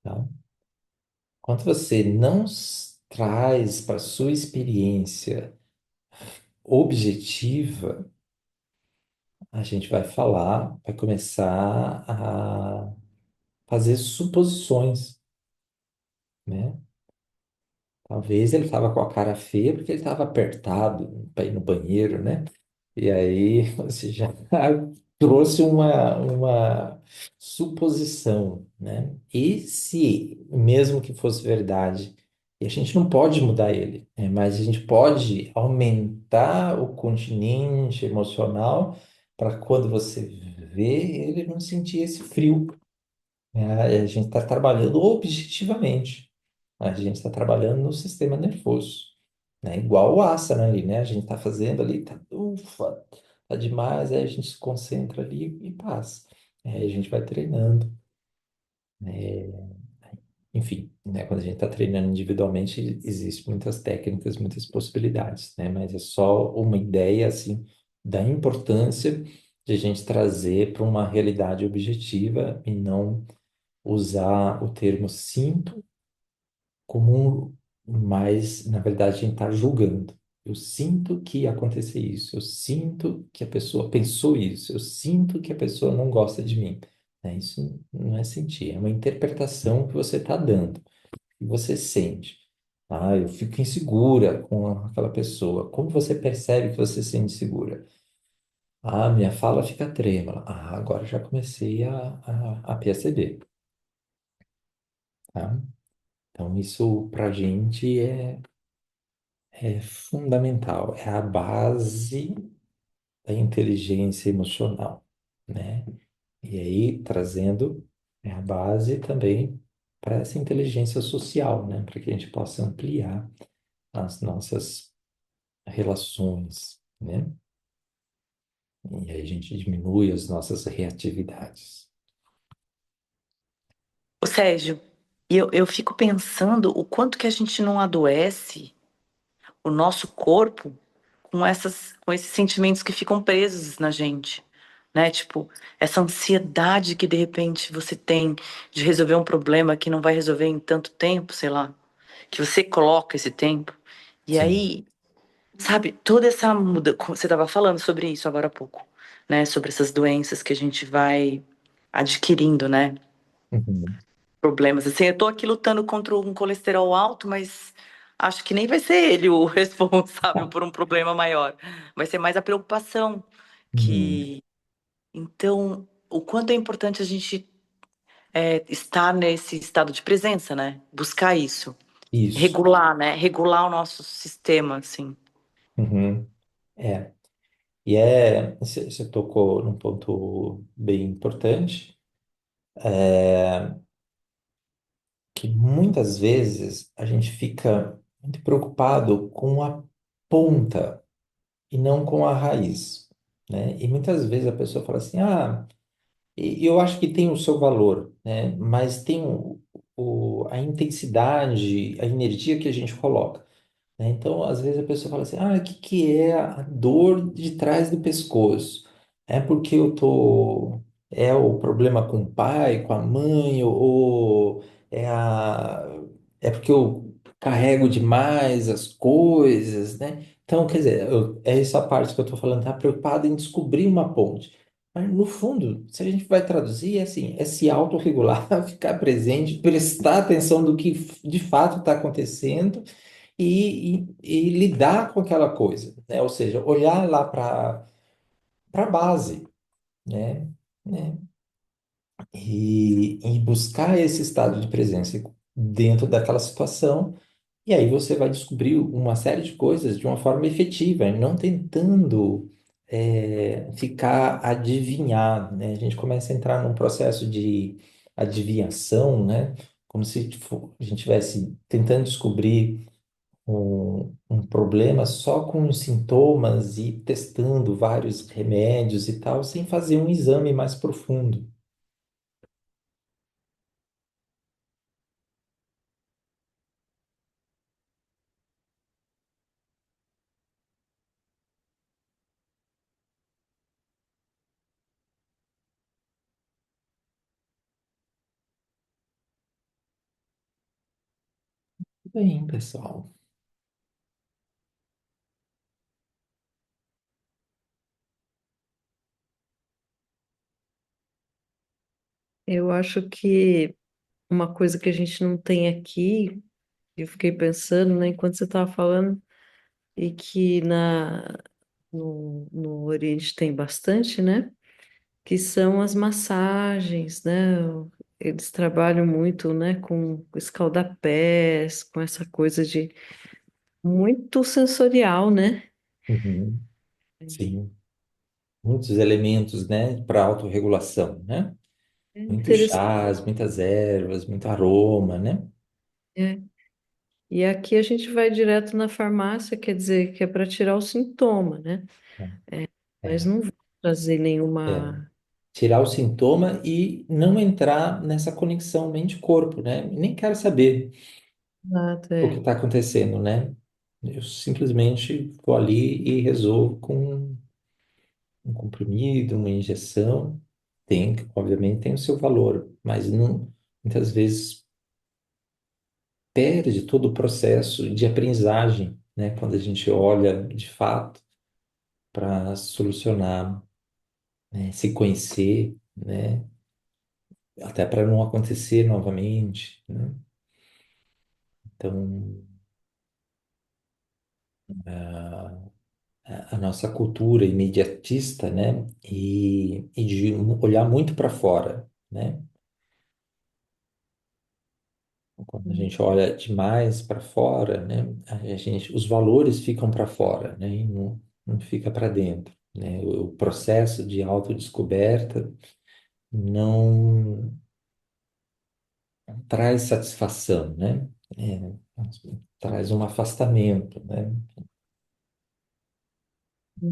tá? Quando você não traz para sua experiência objetiva, a gente vai falar, vai começar a fazer suposições, né? Talvez ele estava com a cara feia porque ele estava apertado para ir no banheiro, né? E aí você já trouxe uma suposição, né? E se, mesmo que fosse verdade, e a gente não pode mudar ele, né? Mas a gente pode aumentar o continente emocional para quando você vê ele não sentir esse frio, né? A gente está trabalhando objetivamente. A gente está trabalhando no sistema nervoso, né? Igual o asana ali, né? A gente está fazendo ali, tá, ufa, tá demais, aí a gente se concentra ali e passa. Aí a gente vai treinando, né? Enfim, né? Quando a gente está treinando individualmente, existem muitas técnicas, muitas possibilidades, né? Mas é só uma ideia, assim, da importância de a gente trazer para uma realidade objetiva e não usar o termo sinto como mas na verdade a gente está julgando. Eu sinto que aconteceu isso, eu sinto que a pessoa pensou isso, eu sinto que a pessoa não gosta de mim. Né? Isso não é sentir, é uma interpretação que você está dando, que você sente. Ah, eu fico insegura com aquela pessoa. Como você percebe que você se sente segura? Ah, minha fala fica trêmula. Ah, agora já comecei a perceber, tá? Então, isso para a gente é fundamental, é a base da inteligência emocional, né? E aí, trazendo a base também para essa inteligência social, né? Para que a gente possa ampliar as nossas relações, né? E aí a gente diminui as nossas reatividades. Ô, Sérgio, e eu fico pensando o quanto que a gente não adoece o nosso corpo com esses sentimentos que ficam presos na gente, né? Tipo, essa ansiedade que de repente você tem de resolver um problema que não vai resolver em tanto tempo, sei lá, que você coloca esse tempo. E Sim. aí, sabe, toda essa muda, você estava falando sobre isso agora há pouco, né? Sobre essas doenças que a gente vai adquirindo, né? Uhum. Problemas. Assim, eu tô aqui lutando contra um colesterol alto, mas acho que nem vai ser ele o responsável por um problema maior. Vai ser mais a preocupação Uhum. que. Então, o quanto é importante a gente estar nesse estado de presença, né? Buscar isso. Isso. Regular, né? Regular o nosso sistema, assim. Uhum. É. Você tocou num ponto bem importante, que muitas vezes a gente fica muito preocupado com a ponta e não com a raiz, né? E muitas vezes a pessoa fala assim, ah, eu acho que tem o seu valor, né? Mas tem a intensidade, a energia que a gente coloca, né? Então, às vezes a pessoa fala assim, ah, o que que é a dor de trás do pescoço? É porque eu tô. É o problema com o pai, com a mãe, ou é é porque eu carrego demais as coisas, né? Então, quer dizer, é essa parte que eu tô falando, tá preocupado em descobrir uma ponte. Mas, no fundo, se a gente vai traduzir, é assim, é se autorregular, ficar presente, prestar atenção do que de fato está acontecendo e lidar com aquela coisa, né? Ou seja, olhar lá para a base, né? Né? E buscar esse estado de presença dentro daquela situação, e aí você vai descobrir uma série de coisas de uma forma efetiva, e não tentando ficar adivinhar, né? A gente começa a entrar num processo de adivinhação, né? Como se tipo, a gente estivesse tentando descobrir um problema só com os sintomas e testando vários remédios e tal, sem fazer um exame mais profundo. Bem, pessoal. Eu acho que uma coisa que a gente não tem aqui, eu fiquei pensando, né, enquanto você estava falando, e que no Oriente tem bastante, né, que são as massagens, né, eles trabalham muito, né, com escaldapés, com essa coisa de muito sensorial, né? Uhum, sim. Muitos elementos, né, para autorregulação, né? É Muitos interessante. chás, muitas ervas, muito aroma, né? É. E aqui a gente vai direto na farmácia, quer dizer, que é para tirar o sintoma, né? Mas É, não vai trazer é. nenhuma. Tirar o sintoma e não entrar nessa conexão mente-corpo, né? Nem quero saber Nada, o que é. está acontecendo, né? Eu simplesmente vou ali e resolvo com um comprimido, uma injeção. Tem, obviamente, tem o seu valor, mas não, muitas vezes perde todo o processo de aprendizagem, né? Quando a gente olha de fato para solucionar, né? Se conhecer, né? Até para não acontecer novamente, né? Então, a nossa cultura imediatista, né? E de olhar muito para fora, né? Quando a gente olha demais para fora, né? A gente, os valores ficam para fora, né? E não fica para dentro, né? O processo de autodescoberta não traz satisfação, né? É, traz um afastamento, né?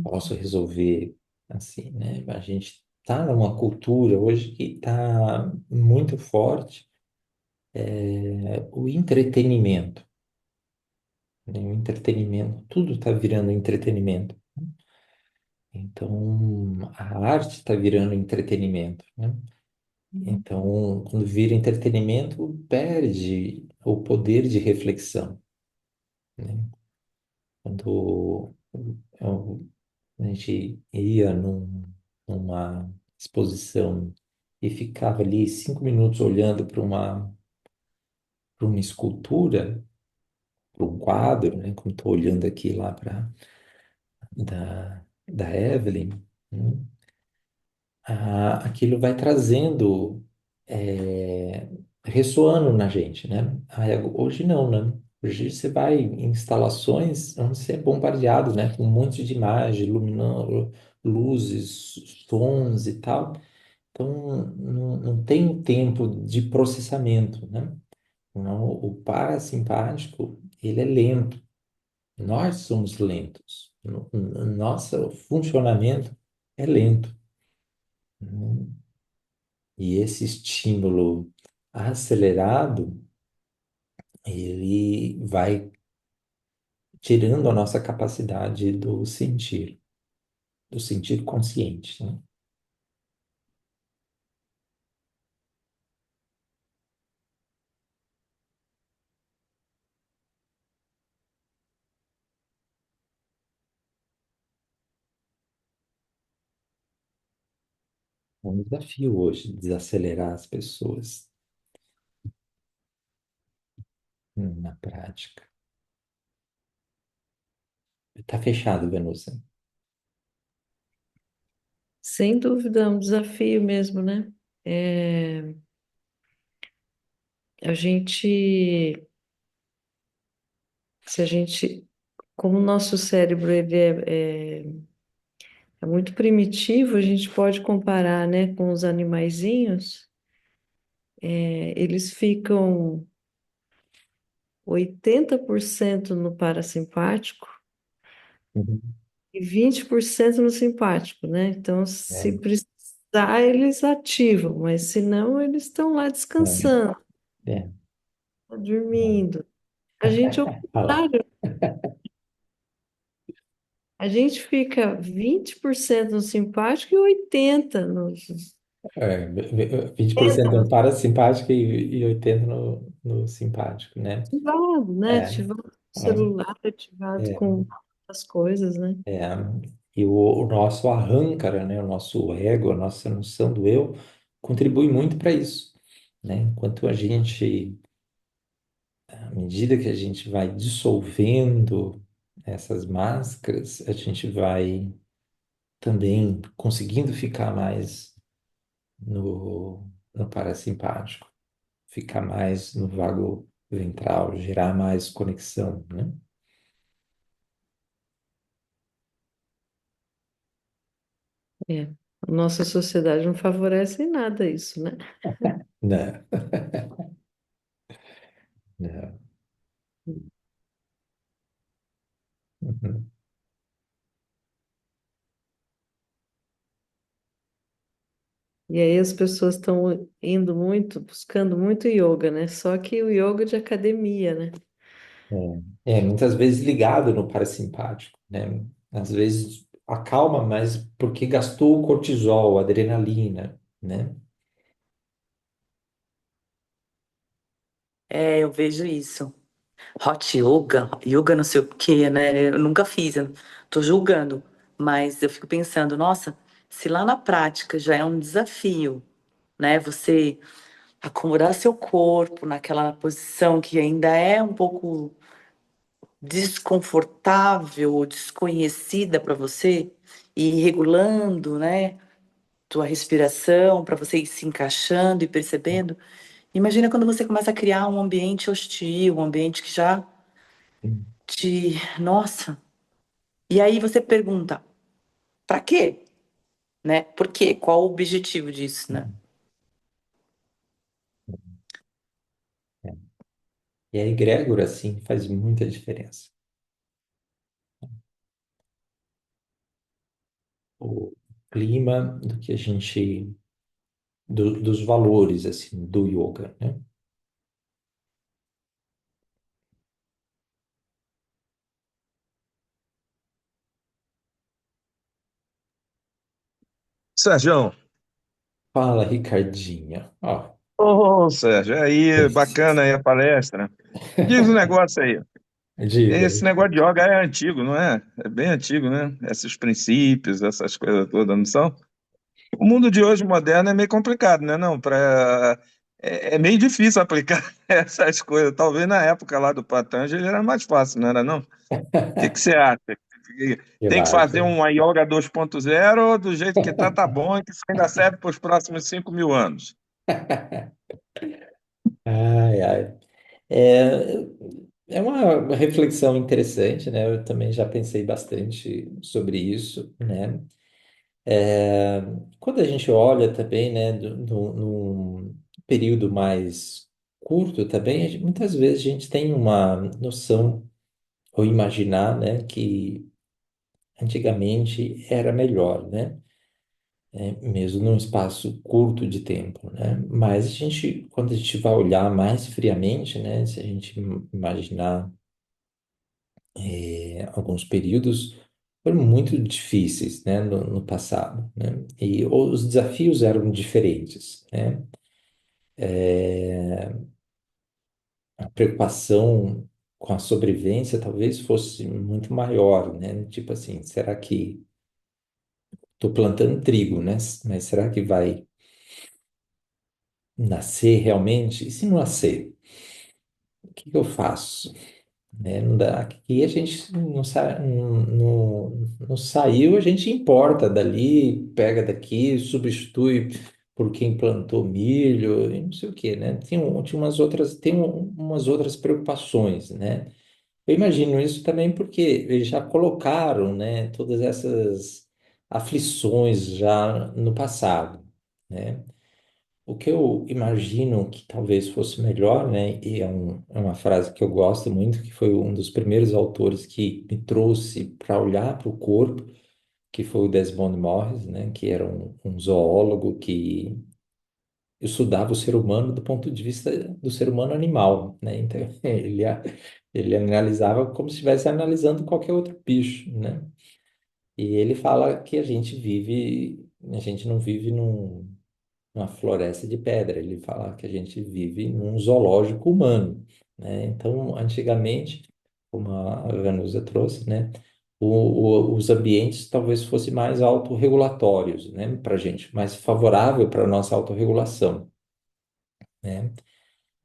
Posso resolver assim, né? A gente está numa cultura hoje que está muito forte, o entretenimento, né? O entretenimento, tudo está virando entretenimento. Então, a arte está virando entretenimento, né? Então, quando vira entretenimento, perde o poder de reflexão, né? Quando a gente ia numa exposição e ficava ali 5 minutos olhando para uma escultura, para um quadro, né? Como estou olhando aqui lá para da Evelyn, né? Aquilo vai trazendo, é, ressoando na gente, né? Hoje não, né? Hoje você vai em instalações onde você é bombardeado, né? Com um monte de imagem, luzes, sons e tal. Então, não tem tempo de processamento, né? Não, o parasimpático, ele é lento. Nós somos lentos. Nosso funcionamento é lento, né? E esse estímulo acelerado, ele vai tirando a nossa capacidade do sentir. do sentido consciente, né? É um desafio hoje desacelerar as pessoas na prática. Tá fechado, Venusa. Sem dúvida, é um desafio mesmo, né? É, a gente, se a gente, como o nosso cérebro é muito primitivo, a gente pode comparar, né, com os animaizinhos. Eles ficam 80% no parasimpático Uhum. e 20% no simpático, né? Então, É, se precisar, eles ativam, mas se não, eles estão lá descansando, é, é. dormindo. A gente é o Olha lá. contrário. A gente fica 20% no simpático e 80% É, 20% no parasimpático e 80% no simpático, né? ativado, né? É, Ativado com o ó, celular, ativado é, com as coisas, né? é. E o nosso arrancara, né? O nosso ego, a nossa noção do eu, contribui muito para isso, né? Enquanto a gente, à medida que a gente vai dissolvendo essas máscaras, a gente vai também conseguindo ficar mais no parasimpático, ficar mais no vago ventral, gerar mais conexão, né? É. A nossa sociedade não favorece em nada isso, né? Não, não. Uhum. E aí as pessoas estão indo muito, buscando muito yoga, né? Só que o yoga de academia, né? Muitas vezes ligado no parasimpático, né? Às vezes acalma, mas porque gastou o cortisol, a adrenalina, né? É, eu vejo isso. Hot yoga, yoga não sei o quê, né? Eu nunca fiz, eu tô julgando, mas eu fico pensando, nossa, se lá na prática já é um desafio, né? Você acomodar seu corpo naquela posição que ainda é um pouco desconfortável ou desconhecida para você, e ir regulando, né? Tua respiração para você ir se encaixando e percebendo. Imagina quando você começa a criar um ambiente hostil, um ambiente que já te. Nossa! E aí você pergunta, para quê? Né? Por quê? Qual o objetivo disso, né? E a egrégora, assim, faz muita diferença. O clima do que a gente, dos valores, assim, do yoga, né? Sérgio, Fala, Ricardinha. Ó, ô Sérgio, aí, bacana preciso. aí a palestra. Diz um negócio aí. Diga. Esse negócio de yoga é antigo, não é? É bem antigo, né? Esses princípios, essas coisas todas, não são? O mundo de hoje moderno é meio complicado, né? Não, é meio difícil aplicar essas coisas. Talvez na época lá do Patanjali era mais fácil, não era não? O que que você acha? Eu Tem que acho. fazer uma yoga 2.0 do jeito que tá bom, e que isso ainda serve para os próximos 5.000 anos. Ai, ai. É, é uma reflexão interessante, né? Eu também já pensei bastante sobre isso, né? É, quando a gente olha também, né, num período mais curto também, muitas vezes a gente tem uma noção ou imaginar, né, que antigamente era melhor, né? Mesmo num espaço curto de tempo, né? Mas a gente, quando a gente vai olhar mais friamente, né, se a gente imaginar alguns períodos, foram muito difíceis, né, no passado, né? E os desafios eram diferentes, né? A preocupação com a sobrevivência talvez fosse muito maior, né? Tipo assim, será que estou plantando trigo, né? Mas será que vai nascer realmente? E se não nascer, o que que eu faço? Né? Não dá, aqui a gente não saiu, a gente importa dali, pega daqui, substitui por quem plantou milho, e não sei o quê, né? Tinha umas outras, umas outras preocupações, né? Eu imagino isso também porque eles já colocaram, né, todas essas aflições já no passado, né? O que eu imagino que talvez fosse melhor, né, e é uma frase que eu gosto muito, que foi um dos primeiros autores que me trouxe para olhar para o corpo, que foi o Desmond Morris, né, que era um zoólogo que estudava o ser humano do ponto de vista do ser humano animal, né? Então ele analisava como se estivesse analisando qualquer outro bicho, né? E ele fala que a gente não vive numa floresta de pedra, ele fala que a gente vive num zoológico humano, né? Então, antigamente, como a Vanusa trouxe, né? Os ambientes talvez fossem mais autorregulatórios, né, para a gente, mais favorável para a nossa autorregulação, né?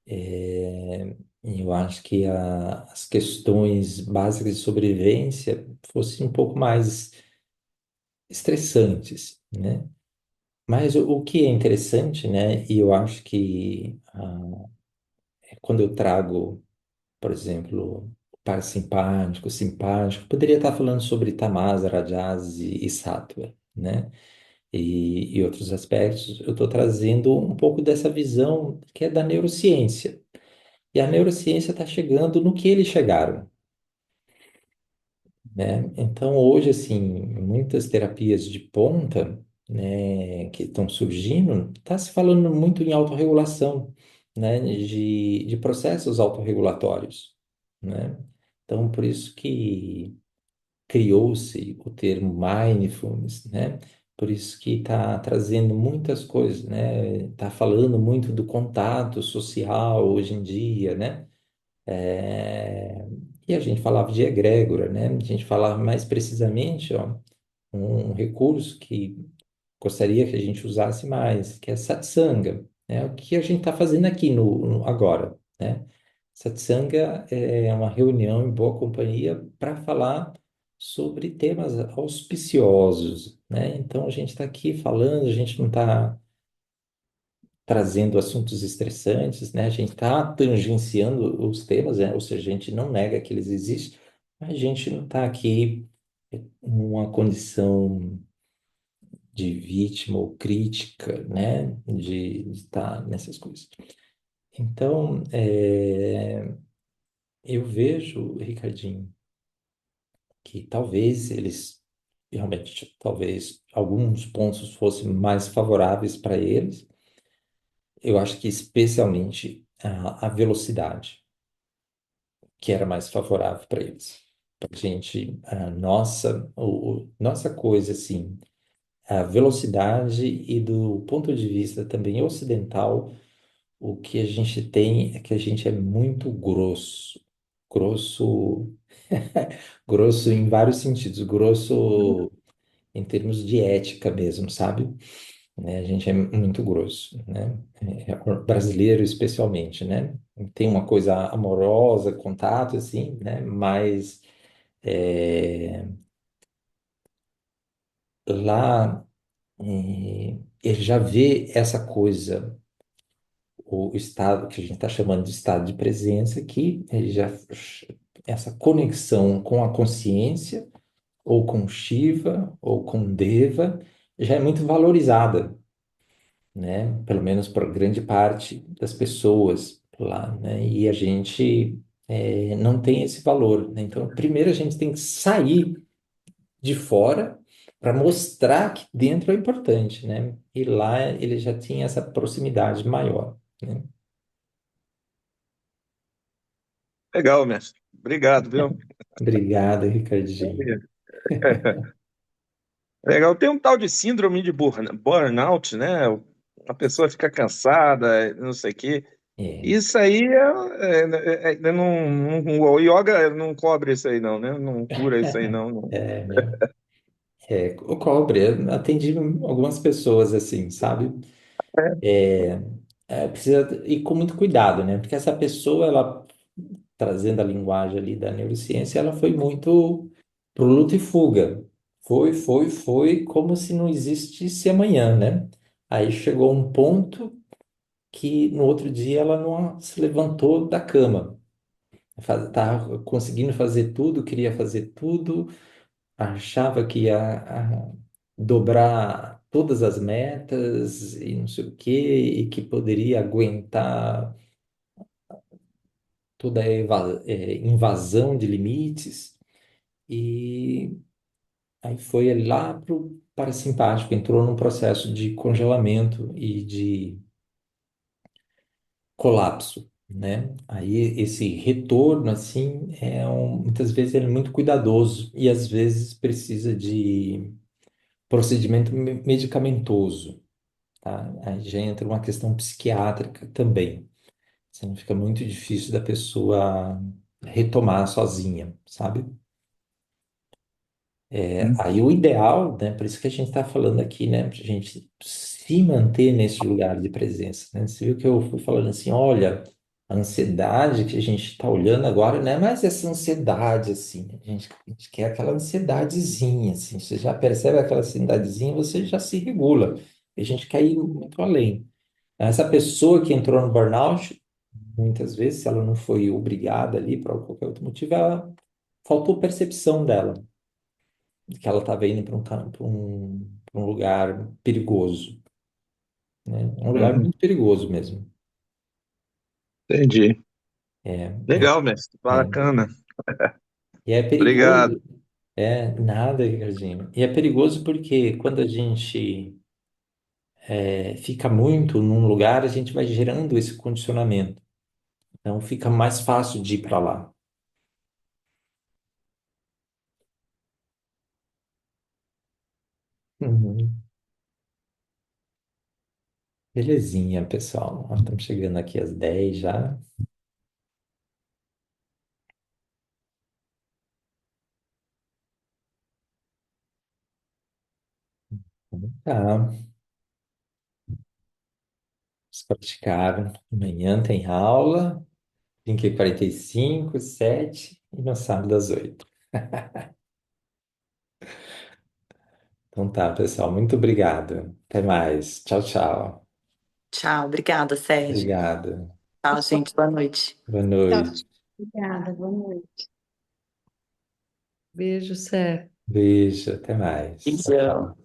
E eu acho que as questões básicas de sobrevivência fossem um pouco mais estressantes, né? Mas o que é interessante, né? E eu acho que quando eu trago, por exemplo, parasimpático, simpático, poderia estar falando sobre Tamasa, Rajaz e Sattva, né? E outros aspectos, eu estou trazendo um pouco dessa visão que é da neurociência. E a neurociência está chegando no que eles chegaram, né? Então, hoje, assim, muitas terapias de ponta, né, que estão surgindo, está se falando muito em autorregulação, né, de processos autorregulatórios, né? Então, por isso que criou-se o termo mindfulness, né? Por isso que está trazendo muitas coisas, né? Está falando muito do contato social hoje em dia, né? É, E a gente falava de egrégora, né? A gente falava mais precisamente, ó, um recurso que gostaria que a gente usasse mais, que é satsanga, né? O que a gente está fazendo aqui no agora, né? Satsanga é uma reunião em boa companhia para falar sobre temas auspiciosos, né? Então a gente está aqui falando, a gente não está trazendo assuntos estressantes, né? A gente está tangenciando os temas, né? Ou seja, a gente não nega que eles existem, mas a gente não está aqui numa condição de vítima ou crítica, né? De estar nessas coisas. Então, eu vejo, Ricardinho, que talvez eles realmente, talvez alguns pontos fossem mais favoráveis para eles. Eu acho que especialmente a velocidade, que era mais favorável para eles. A gente, nossa coisa, assim, a velocidade e do ponto de vista também ocidental, o que a gente tem é que a gente é muito grosso. Grosso, grosso em vários sentidos, grosso em termos de ética mesmo, sabe? Né? A gente é muito grosso, né? O brasileiro especialmente, né? Tem uma coisa amorosa, contato, assim, né? Mas lá ele já vê essa coisa, o estado que a gente está chamando de estado de presença, que ele já essa conexão com a consciência, ou com Shiva, ou com Deva, já é muito valorizada, né? Pelo menos por grande parte das pessoas lá, né? E a gente não tem esse valor, né? Então, primeiro a gente tem que sair de fora para mostrar que dentro é importante, né? E lá ele já tinha essa proximidade maior, né? Legal, mestre. Obrigado, viu? Obrigado, Ricardinho. Legal. Tem um tal de síndrome de burnout, né? A pessoa fica cansada, não sei o quê. É, Isso aí o yoga não cobre isso aí, não, né? Não cura isso aí, não. né? O cobre, eu atendi algumas pessoas assim, sabe? É, precisa ir com muito cuidado, né? Porque essa pessoa, ela, trazendo a linguagem ali da neurociência, ela foi muito pro luta e fuga. Foi, como se não existisse amanhã, né? Aí chegou um ponto que no outro dia ela não se levantou da cama. Estava conseguindo fazer tudo, queria fazer tudo, achava que ia dobrar todas as metas e não sei o quê, e que poderia aguentar toda a invasão de limites. E aí foi lá para o parasimpático, entrou num processo de congelamento e de colapso, né? Aí esse retorno, assim, muitas vezes ele é muito cuidadoso e às vezes precisa de procedimento medicamentoso, tá? Aí já entra uma questão psiquiátrica também. Senão fica muito difícil da pessoa retomar sozinha, sabe? Aí o ideal, né? Por isso que a gente está falando aqui, né? Para a gente se manter nesse lugar de presença, né? Você viu que eu fui falando assim, olha, a ansiedade que a gente está olhando agora não é mais essa ansiedade, assim. A gente quer aquela ansiedadezinha, assim. Você já percebe aquela ansiedadezinha, você já se regula. A gente quer ir muito além. Essa pessoa que entrou no burnout, muitas vezes, se ela não foi obrigada ali por qualquer outro motivo, faltou percepção dela de que ela estava indo para um lugar perigoso, né? Um lugar Uhum, muito perigoso mesmo. entendi. É, é, Legal, mestre. é. Bacana. E é Obrigado. perigoso, nada, Ricardinho. E é perigoso porque quando a gente fica muito num lugar, a gente vai gerando esse condicionamento. Então fica mais fácil de ir para lá. Uhum. Belezinha, pessoal. Nós estamos chegando aqui às 10 já. Tá. Vamos praticar. Amanhã tem aula. 5h45, 7 e no sábado às 8. Então tá, pessoal. Muito obrigado. Até mais. Tchau, tchau. Tchau, obrigada, Sérgio. Obrigado. Tchau, gente, boa noite. Boa Tchau. noite. Obrigada, boa noite. Beijo, Sé. Beijo. Até mais. Tchau, Beijão. tchau.